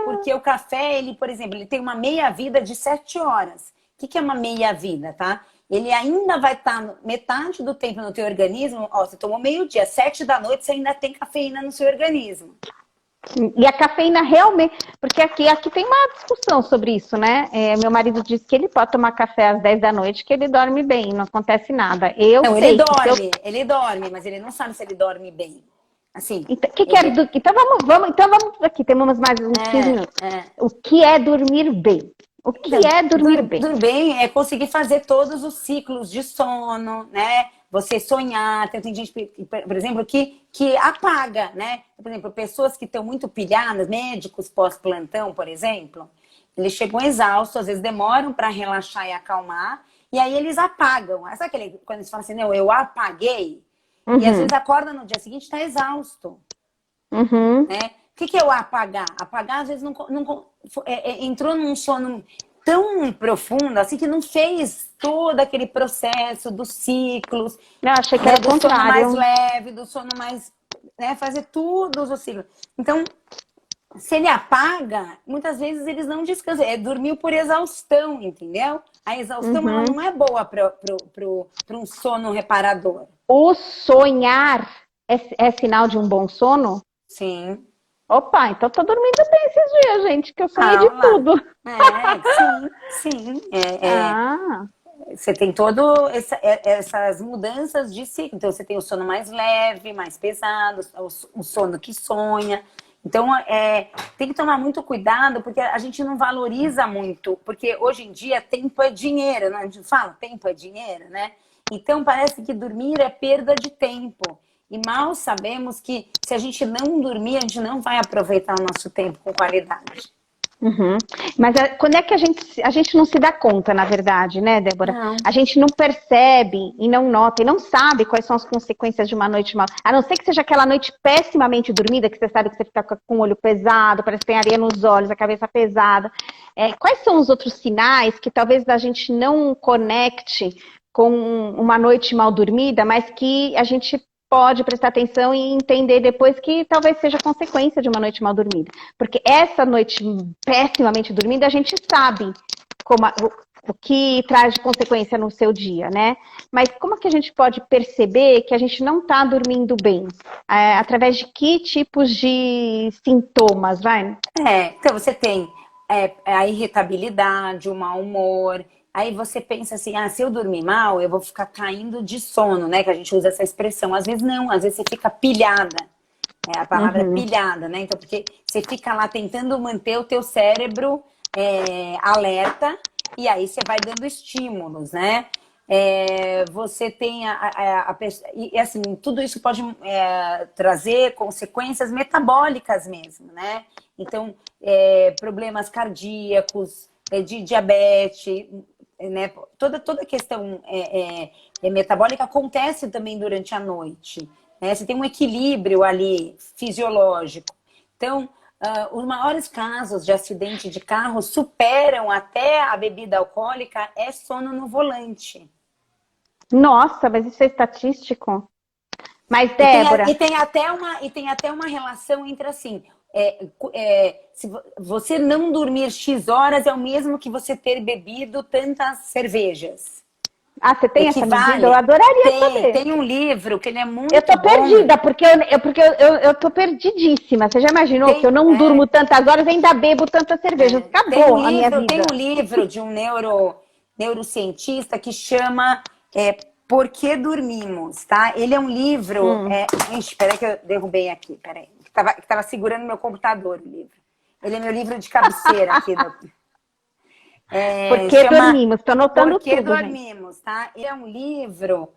Speaker 2: Porque o café, ele, por exemplo, ele tem uma meia-vida de 7 horas. O que é uma meia-vida, tá? Ele ainda vai estar metade do tempo no teu organismo. Ó, você tomou meio-dia, 7 da noite, você ainda tem cafeína no seu organismo.
Speaker 1: E a cafeína realmente... Porque aqui tem uma discussão sobre isso, né? Meu marido disse que ele pode tomar café às 10 da noite, que ele dorme bem, não acontece nada. Eu
Speaker 2: Não,
Speaker 1: sei
Speaker 2: ele dorme, mas ele não sabe se ele dorme bem. Assim,
Speaker 1: Então vamos aqui, temos mais uns 15 minutos. O que é dormir bem? O que é dormir bem?
Speaker 2: Dormir bem é conseguir fazer todos os ciclos de sono, né? Você sonhar. Tem gente, por exemplo, que apaga, né? Por exemplo, pessoas que estão muito pilhadas, médicos pós-plantão, por exemplo, eles chegam exaustos, às vezes demoram para relaxar e acalmar, e aí eles apagam. Sabe aquele, quando eles falam assim, não, eu apaguei? E às vezes acorda no dia seguinte e está exausto. Né? O que é o apagar? Apagar, às vezes, entrou num sono tão profundo, assim, que não fez todo aquele processo dos ciclos.
Speaker 1: Eu achei que era
Speaker 2: do sono
Speaker 1: contrário.
Speaker 2: mais leve, do sono mais... Né, fazer todos os ciclos. Então, se ele apaga, muitas vezes eles não descansam. Dormiu por exaustão, entendeu? A exaustão ela não é boa para um sono reparador.
Speaker 1: O sonhar é sinal de um bom sono?
Speaker 2: Sim.
Speaker 1: Opa, então tô dormindo bem esses dias, gente, que eu sonhei de tudo.
Speaker 2: Sim. Você tem essas mudanças de ciclo. Então, você tem o sono mais leve, mais pesado, o sono que sonha. Então, tem que tomar muito cuidado, porque a gente não valoriza muito. Porque hoje em dia, tempo é dinheiro, né? A gente fala, tempo é dinheiro, né? Então, parece que dormir é perda de tempo. E mal sabemos que se a gente não dormir, a gente não vai aproveitar o nosso tempo com qualidade.
Speaker 1: Mas quando é que a gente não se dá conta, na verdade, né, Débora?
Speaker 2: Não.
Speaker 1: A gente não percebe e não nota e não sabe quais são as consequências de uma noite mal. A não ser que seja aquela noite pessimamente dormida, que você sabe que você fica com o olho pesado, parece que tem areia nos olhos, a cabeça pesada. Quais são os outros sinais que talvez a gente não conecte com uma noite mal dormida, mas que a gente pode prestar atenção e entender depois que talvez seja consequência de uma noite mal dormida. Porque essa noite pessimamente dormida, a gente sabe o que traz de consequência no seu dia, né? Mas como é que a gente pode perceber que a gente não está dormindo bem? Através de que tipos de sintomas, vai?
Speaker 2: Então você tem a irritabilidade, o mau humor. Aí você pensa assim, se eu dormir mal, eu vou ficar caindo de sono, né? Que a gente usa essa expressão. Às vezes não, às vezes você fica pilhada. A palavra é pilhada, né? Então, porque você fica lá tentando manter o teu cérebro alerta e aí você vai dando estímulos, né? Você tem e assim, tudo isso pode trazer consequências metabólicas mesmo, né? Então, problemas cardíacos, de diabetes, né? Toda a questão metabólica acontece também durante a noite, né? Você tem um equilíbrio ali fisiológico. Então, os maiores casos de acidente de carro superam até a bebida alcoólica, sono no volante.
Speaker 1: Nossa, mas isso é estatístico? Mas, Débora...
Speaker 2: E tem até uma relação entre assim... se você não dormir X horas é o mesmo que você ter bebido tantas cervejas.
Speaker 1: Você tem essa medida? Eu adoraria saber.
Speaker 2: Tem um livro que ele é muito
Speaker 1: Eu tô
Speaker 2: bom.
Speaker 1: perdida, porque eu tô perdidíssima. Você já imaginou que eu não durmo tantas horas e ainda bebo tanta cerveja? Acabou a minha vida.
Speaker 2: Tem um livro de um neurocientista que chama Por que Dormimos, tá? Ele é um livro... Espera que eu derrubei aqui, peraí. Que tava segurando meu computador, o livro. Ele é meu livro de cabeceira aqui.
Speaker 1: Por que dormimos? Estou anotando tudo,
Speaker 2: Por que dormimos, tá? Ele é um livro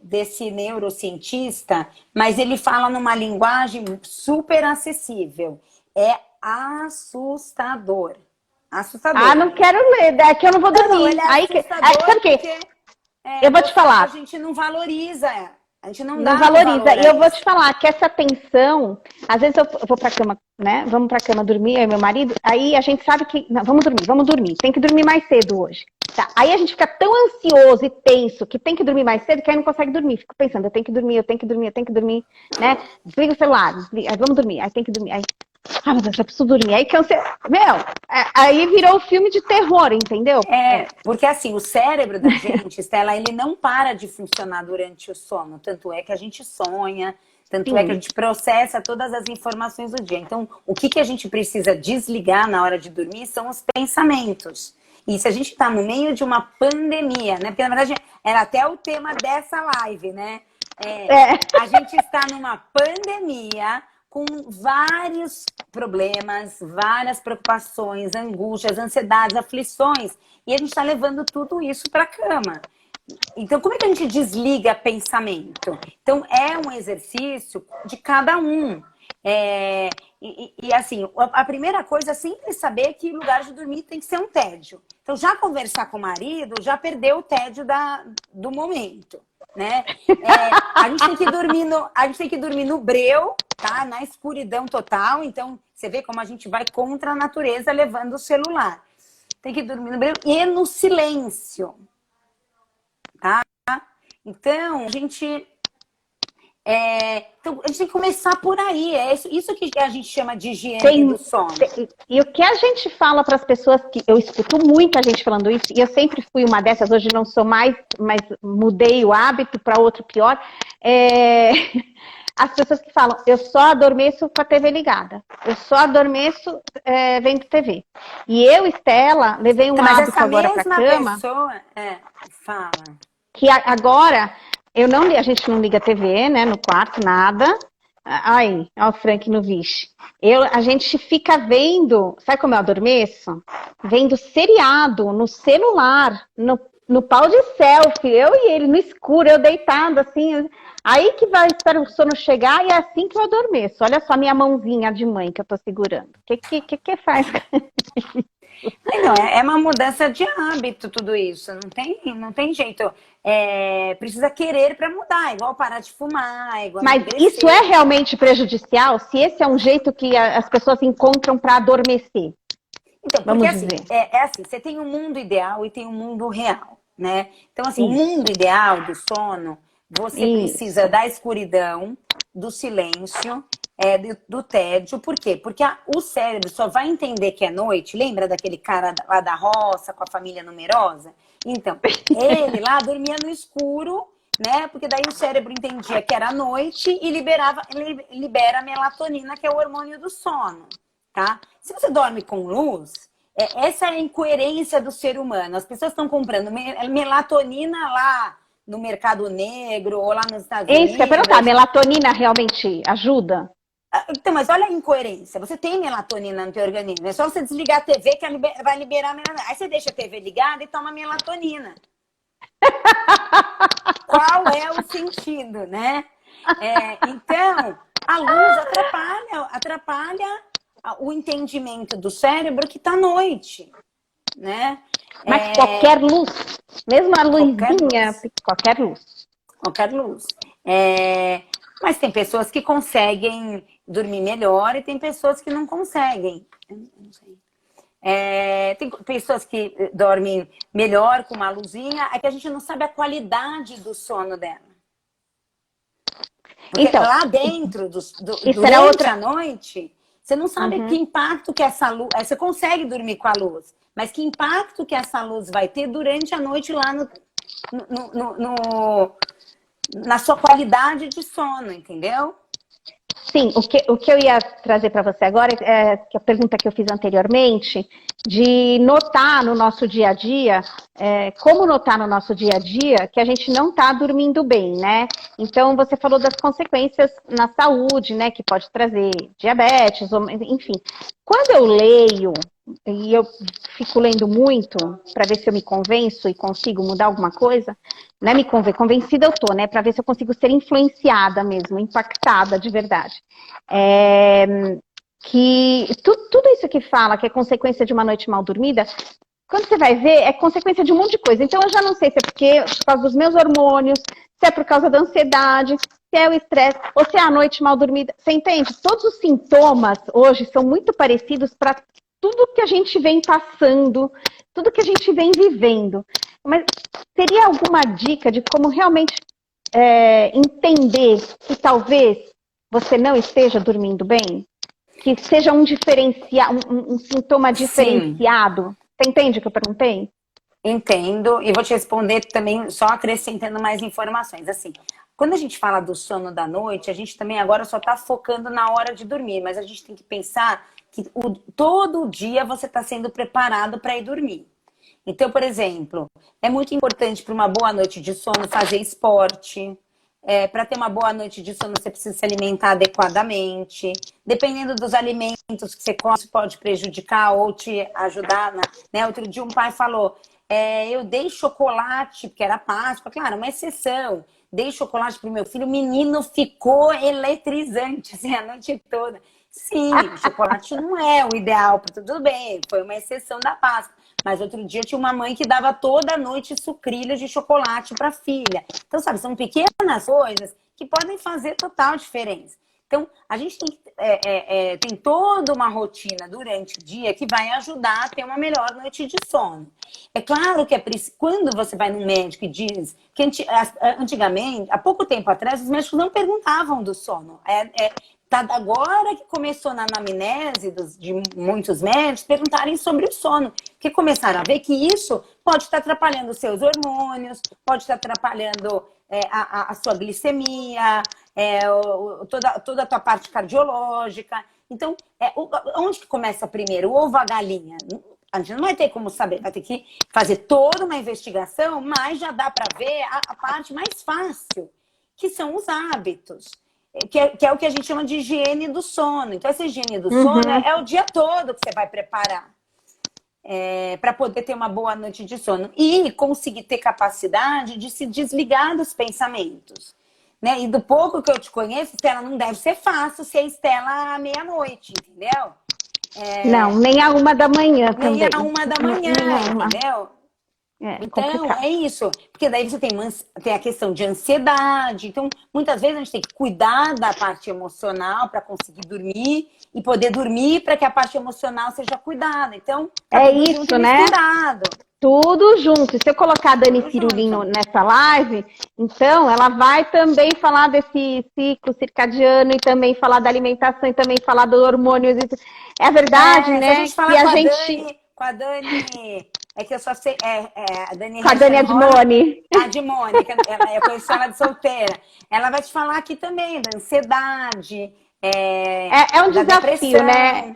Speaker 2: desse neurocientista, mas ele fala numa linguagem super acessível. É assustador. Assustador.
Speaker 1: Não quero ler, é que eu não vou dormir.
Speaker 2: Não, ele é assustador
Speaker 1: sabe o quê? Eu vou te falar.
Speaker 2: A gente não valoriza A gente não
Speaker 1: Não
Speaker 2: dá
Speaker 1: valoriza.
Speaker 2: valor
Speaker 1: E
Speaker 2: a
Speaker 1: eu vou
Speaker 2: isso.
Speaker 1: te falar que essa tensão, às vezes eu vou pra cama, né? Vamos pra cama dormir, eu e meu marido, aí a gente sabe que, não, vamos dormir, tem que dormir mais cedo hoje. Tá. Aí a gente fica tão ansioso e tenso que tem que dormir mais cedo que aí não consegue dormir. Fico pensando, eu tenho que dormir, né? Desliga o celular, aí vamos dormir, aí tem que dormir. Aí, meu Deus, eu preciso dormir. Aí cansei. Aí virou um filme de terror, entendeu?
Speaker 2: Porque assim, o cérebro da gente, Estela, ele não para de funcionar durante o sono. Tanto é que a gente sonha, tanto é que a gente processa todas as informações do dia. Então, o que a gente precisa desligar na hora de dormir são os pensamentos. E se a gente está no meio de uma pandemia, né? Porque, na verdade, era até o tema dessa live, né? A gente está numa pandemia com vários problemas, várias preocupações, angústias, ansiedades, aflições. E a gente está levando tudo isso para a cama. Então, como é que a gente desliga pensamento? Então, é um exercício de cada um. Assim, a primeira coisa é sempre saber que o lugar de dormir tem que ser um tédio. Então, já conversar com o marido, já perdeu o tédio do momento, né? A gente tem que dormir no breu, tá? Na escuridão total. Então, você vê como a gente vai contra a natureza levando o celular. Tem que dormir no breu e no silêncio, tá? Então, a gente tem que começar por aí. É isso que a gente chama de higiene do sono.
Speaker 1: E o que a gente fala para as pessoas, que eu escuto muita gente falando isso, e eu sempre fui uma dessas, hoje não sou mais, mas mudei o hábito para outro pior, as pessoas que falam, eu só adormeço com a TV ligada, eu só adormeço vendo TV. E eu, Estela, levei um hábito agora para a cama.
Speaker 2: Pessoa, fala.
Speaker 1: Que agora... a gente não liga a TV, né, no quarto, nada. Aí, ó o Frank no vixe. A gente fica vendo, sabe como eu adormeço? Vendo seriado no celular, no pau de selfie, eu e ele no escuro, eu deitado assim. Aí que vai esperar o sono chegar e é assim que eu adormeço. Olha só a minha mãozinha de mãe que eu tô segurando. O que faz?
Speaker 2: Não, é uma mudança de hábito tudo isso, não tem jeito. Precisa querer para mudar, igual parar de fumar, igual
Speaker 1: Mas isso é realmente prejudicial? Se esse é um jeito que as pessoas encontram para adormecer?
Speaker 2: Então, porque assim, assim, você tem um mundo ideal e tem um mundo real, né? Então, assim, o mundo ideal do sono, você precisa da escuridão, do silêncio, do tédio. Por quê? Porque o cérebro só vai entender que é noite. Lembra daquele cara lá da roça com a família numerosa? Então, ele lá dormia no escuro, né? Porque daí o cérebro entendia que era noite e libera a melatonina, que é o hormônio do sono, tá? Se você dorme com luz, essa é a incoerência do ser humano. As pessoas estão comprando melatonina lá no mercado negro ou lá nos Estados Unidos.
Speaker 1: Isso que eu ia perguntar, a melatonina realmente ajuda?
Speaker 2: Então, mas olha a incoerência. Você tem melatonina no teu organismo. É só você desligar a TV que vai liberar melatonina. Aí você deixa a TV ligada e toma melatonina. Qual é o sentido, né? Então, a luz atrapalha o entendimento do cérebro que está à noite, né?
Speaker 1: Mas qualquer luz, mesmo a luzinha, qualquer luz.
Speaker 2: Qualquer luz. Mas tem pessoas que conseguem dormir melhor e tem pessoas que não conseguem. Não sei. Tem pessoas que dormem melhor com uma luzinha, é que a gente não sabe a qualidade do sono dela. Porque então, lá dentro, durante a noite, você não sabe que impacto que essa luz... Você consegue dormir com a luz, mas que impacto que essa luz vai ter durante a noite lá na sua qualidade de sono, entendeu?
Speaker 1: Sim, o que eu ia trazer para você agora é que a pergunta que eu fiz anteriormente, de notar no nosso dia a dia, como notar no nosso dia a dia que a gente não está dormindo bem, né? Então, você falou das consequências na saúde, né? Que pode trazer diabetes, enfim. Quando eu leio, e eu fico lendo muito para ver se eu me convenço e consigo mudar alguma coisa, né? Convencida eu tô, né? Para ver se eu consigo ser influenciada mesmo, impactada de verdade. Que tudo isso que fala que é consequência de uma noite mal dormida, quando você vai ver, é consequência de um monte de coisa. Então eu já não sei se é por causa dos meus hormônios, se é por causa da ansiedade, se é o estresse, ou se é a noite mal dormida. Você entende? Todos os sintomas hoje são muito parecidos para tudo que a gente vem passando, tudo que a gente vem vivendo. Mas teria alguma dica de como realmente entender que talvez você não esteja dormindo bem? Que seja um sintoma diferenciado? Você entende o que eu perguntei?
Speaker 2: Entendo, e vou te responder também só acrescentando mais informações. Assim, quando a gente fala do sono da noite, a gente também agora só está focando na hora de dormir, mas a gente tem que pensar que todo dia você está sendo preparado para ir dormir. Então, por exemplo, é muito importante para uma boa noite de sono fazer esporte. Para ter uma boa noite de sono, você precisa se alimentar adequadamente. Dependendo dos alimentos que você come, isso pode prejudicar ou te ajudar. Né? Outro dia um pai falou, eu dei chocolate, porque era Páscoa, claro, uma exceção. Dei chocolate pro meu filho, o menino ficou eletrizante, assim, a noite toda. Sim, o chocolate não é o ideal, tudo bem, foi uma exceção da Páscoa. Mas outro dia tinha uma mãe que dava toda noite sucrilhos de chocolate para a filha. Então, sabe, são pequenas coisas que podem fazer total diferença. Então, a gente tem toda uma rotina durante o dia que vai ajudar a ter uma melhor noite de sono. É claro que quando você vai no médico e diz que antigamente, há pouco tempo atrás, os médicos não perguntavam do sono. Tá agora que começou na anamnese de muitos médicos perguntarem sobre o sono, porque começaram a ver que isso pode estar atrapalhando os seus hormônios, pode estar atrapalhando a sua glicemia, toda a tua parte cardiológica. Então, onde que começa primeiro? O ovo ou a galinha? A gente não vai ter como saber, vai ter que fazer toda uma investigação, mas já dá para ver a parte mais fácil, que são os hábitos. Que é o que a gente chama de higiene do sono. Então, essa higiene do sono é o dia todo que você vai preparar para poder ter uma boa noite de sono. E conseguir ter capacidade de se desligar dos pensamentos. Né? E do pouco que eu te conheço, Estela, não deve ser fácil ser Estela à meia-noite, entendeu?
Speaker 1: Não, nem a 1 da manhã também.
Speaker 2: Nem a 1 da manhã, entendeu? Então,
Speaker 1: complicado.
Speaker 2: é isso. Porque daí você tem a questão de ansiedade. Então, muitas vezes a gente tem que cuidar da parte emocional para conseguir dormir e poder dormir para que a parte emocional seja cuidada. Então, tá tudo
Speaker 1: isso,
Speaker 2: junto e
Speaker 1: né?
Speaker 2: misturado.
Speaker 1: Tudo junto. Se eu colocar a Dani Cirulino nessa live, então ela vai também falar desse ciclo circadiano e também falar da alimentação e também falar do hormônio. É verdade, né?
Speaker 2: Se a gente falar com a Dani, é que eu só sei, a Dani.
Speaker 1: Com a Dani Admoni.
Speaker 2: A Admoni, eu conheço ela de solteira. Ela vai te falar aqui também da ansiedade,
Speaker 1: um
Speaker 2: da
Speaker 1: desafio,
Speaker 2: depressão.
Speaker 1: né?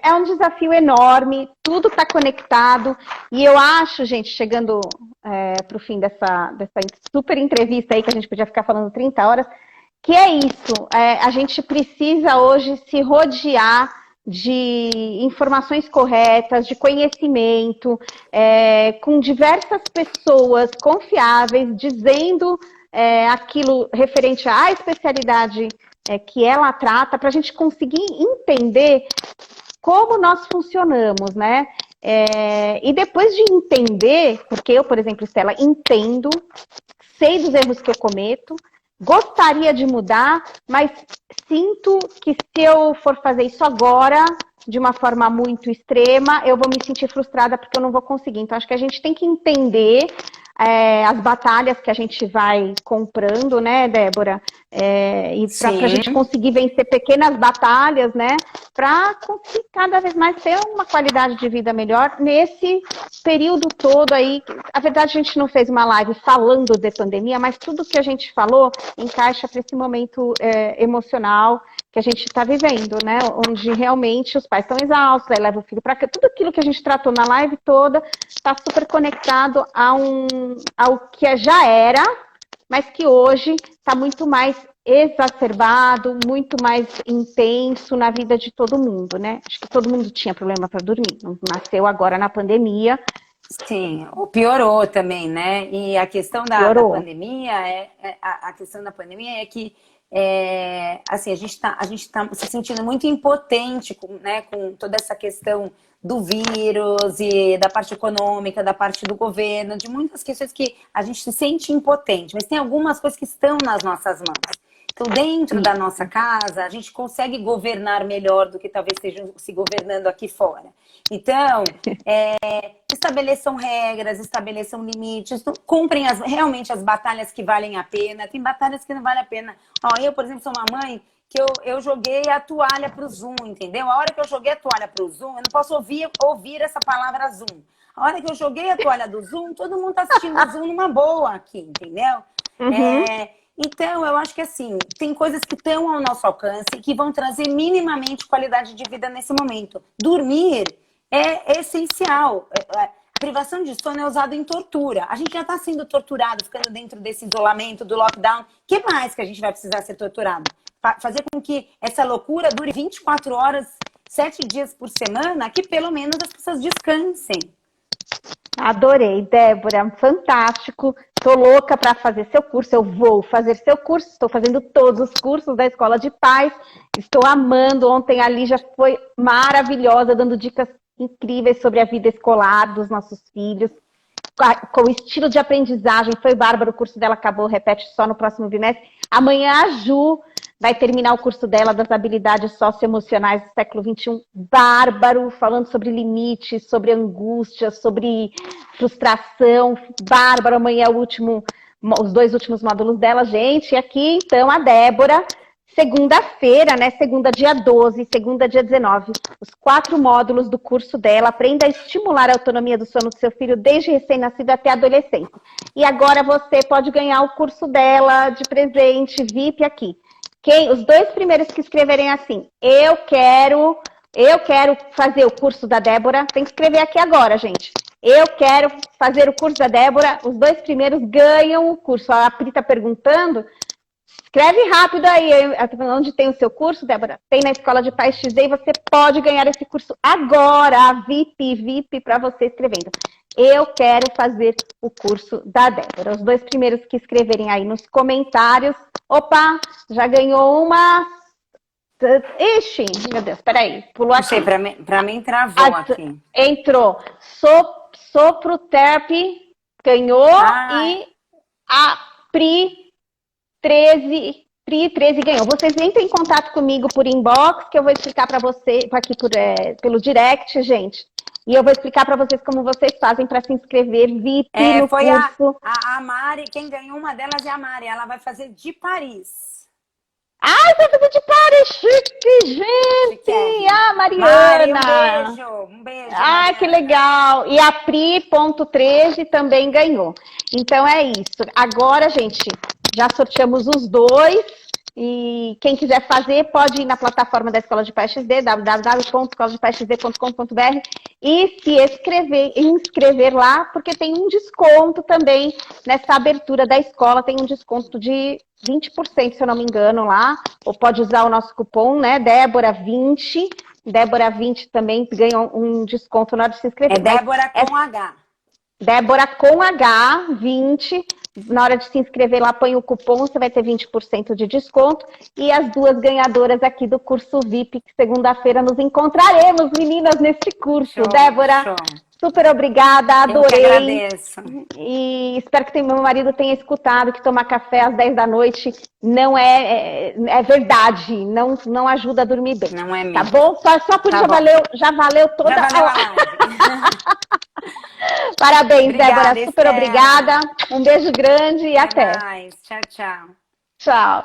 Speaker 1: É um desafio enorme, tudo está conectado. E eu acho, gente, chegando para o fim dessa super entrevista aí, que a gente podia ficar falando 30 horas, que é isso. A gente precisa hoje se rodear de informações corretas, de conhecimento, com diversas pessoas confiáveis, dizendo aquilo referente à especialidade que ela trata, para a gente conseguir entender como nós funcionamos, né? E depois de entender, porque eu, por exemplo, Estela, entendo, sei dos erros que eu cometo, gostaria de mudar, mas sinto que se eu for fazer isso agora, de uma forma muito extrema, eu vou me sentir frustrada porque eu não vou conseguir. Então, acho que a gente tem que entender as batalhas que a gente vai comprando, né, Débora? E para a gente conseguir vencer pequenas batalhas, né? Para conseguir cada vez mais ter uma qualidade de vida melhor nesse período todo aí. A verdade, a gente não fez uma live falando de pandemia, mas tudo que a gente falou encaixa para esse momento emocional que a gente está vivendo, né? Onde realmente os pais estão exaustos, aí leva o filho para cá. Tudo aquilo que a gente tratou na live toda está super conectado ao que já era, mas que hoje está muito mais exacerbado, muito mais intenso na vida de todo mundo, né? Acho que todo mundo tinha problema para dormir, não nasceu agora na pandemia.
Speaker 2: Sim, piorou também, né? E a questão da pandemia a questão da pandemia é que assim, a gente tá se sentindo muito impotente com toda essa questão do vírus e da parte econômica, da parte do governo, de muitas questões que a gente se sente impotente, mas tem algumas coisas que estão nas nossas mãos. Então, dentro da nossa casa, a gente consegue governar melhor do que talvez estejam se governando aqui fora. Então, estabeleçam regras, estabeleçam limites, cumprem realmente as batalhas que valem a pena. Tem batalhas que não valem a pena. Ó, eu, por exemplo, sou uma mãe que eu joguei a toalha para o Zoom, entendeu? A hora que eu joguei a toalha para o Zoom, eu não posso ouvir essa palavra Zoom. A hora que eu joguei a toalha do Zoom, todo mundo está assistindo o Zoom numa boa aqui, entendeu?
Speaker 1: Uhum.
Speaker 2: Então, eu acho que assim, tem coisas que estão ao nosso alcance e que vão trazer minimamente qualidade de vida nesse momento. Dormir é essencial. A privação de sono é usada em tortura. A gente já está sendo torturado, ficando dentro desse isolamento, do lockdown. O que mais que a gente vai precisar ser torturado? Fazer com que essa loucura dure 24 horas, 7 dias por semana, que pelo menos as pessoas descansem.
Speaker 1: Adorei, Débora, fantástico. Tô louca para fazer seu curso, eu vou fazer seu curso, estou fazendo todos os cursos da Escola de Paz, estou amando. Ontem a Lígia foi maravilhosa, dando dicas incríveis sobre a vida escolar dos nossos filhos, com o estilo de aprendizagem, foi bárbaro, o curso dela acabou, repete só no próximo bimestre. Amanhã a Ju vai terminar o curso dela das habilidades socioemocionais do século XXI, bárbaro, falando sobre limites, sobre angústia, sobre frustração, bárbaro. Amanhã é os 2 últimos módulos dela, gente. E aqui, então, a Débora, segunda-feira, né? Segunda, dia 12, segunda, dia 19, os 4 módulos do curso dela. Aprenda a estimular a autonomia do sono do seu filho desde recém-nascido até a adolescência. E agora você pode ganhar o curso dela de presente, VIP aqui. Os 2 primeiros que escreverem assim, eu quero fazer o curso da Débora, tem que escrever aqui agora, gente. Eu quero fazer o curso da Débora, os 2 primeiros ganham o curso. A Pri tá perguntando, escreve rápido aí, onde tem o seu curso, Débora? Tem na Escola de Paz XD e você pode ganhar esse curso agora, VIP para você escrevendo. Eu quero fazer o curso da Débora. Os 2 primeiros que escreverem aí nos comentários. Opa, já ganhou uma. Ixi, meu Deus, peraí. Pulou aqui.
Speaker 2: Não sei, pra mim travou aqui.
Speaker 1: Entrou. Sopro Therapy ganhou e a Pri 13 ganhou. Vocês entrem em contato comigo por inbox, que eu vou explicar para você aqui pelo direct, gente. E eu vou explicar para vocês como vocês fazem para se inscrever VIP no
Speaker 2: foi
Speaker 1: curso.
Speaker 2: A Mari, quem ganhou uma delas é a Mari. Ela vai fazer de Paris.
Speaker 1: Ai, vai fazer de Paris, chique, gente! Ah, Mariana!
Speaker 2: Mari, um beijo.
Speaker 1: Ai, que legal! E a Pri.13 também ganhou. Então é isso. Agora, gente, já sorteamos os 2. E quem quiser fazer, pode ir na plataforma da Escola de Paz XD, www.escoladepazxd.com.br e se inscrever lá, porque tem um desconto também nessa abertura da escola, tem um desconto de 20%, se eu não me engano, lá. Ou pode usar o nosso cupom, né, Débora20. Débora20 também ganha um desconto na hora de se inscrever.
Speaker 2: É Débora com H.
Speaker 1: Débora com H20. Na hora de se inscrever lá, põe o cupom, você vai ter 20% de desconto. E as 2 ganhadoras aqui do curso VIP, que segunda-feira nos encontraremos, meninas, nesse curso.
Speaker 2: Show,
Speaker 1: Débora,
Speaker 2: show.
Speaker 1: Super obrigada, adorei.
Speaker 2: Eu que agradeço.
Speaker 1: E espero que meu marido tenha escutado que tomar café às 10 da noite não é verdade, não ajuda a dormir bem.
Speaker 2: Não é mesmo.
Speaker 1: Tá bom? Só por isso já valeu toda
Speaker 2: a live.
Speaker 1: Parabéns,
Speaker 2: Obrigada,
Speaker 1: Débora. Super
Speaker 2: Estela.
Speaker 1: obrigada. Um beijo grande e até.
Speaker 2: Mais. Tchau, tchau.
Speaker 1: Tchau.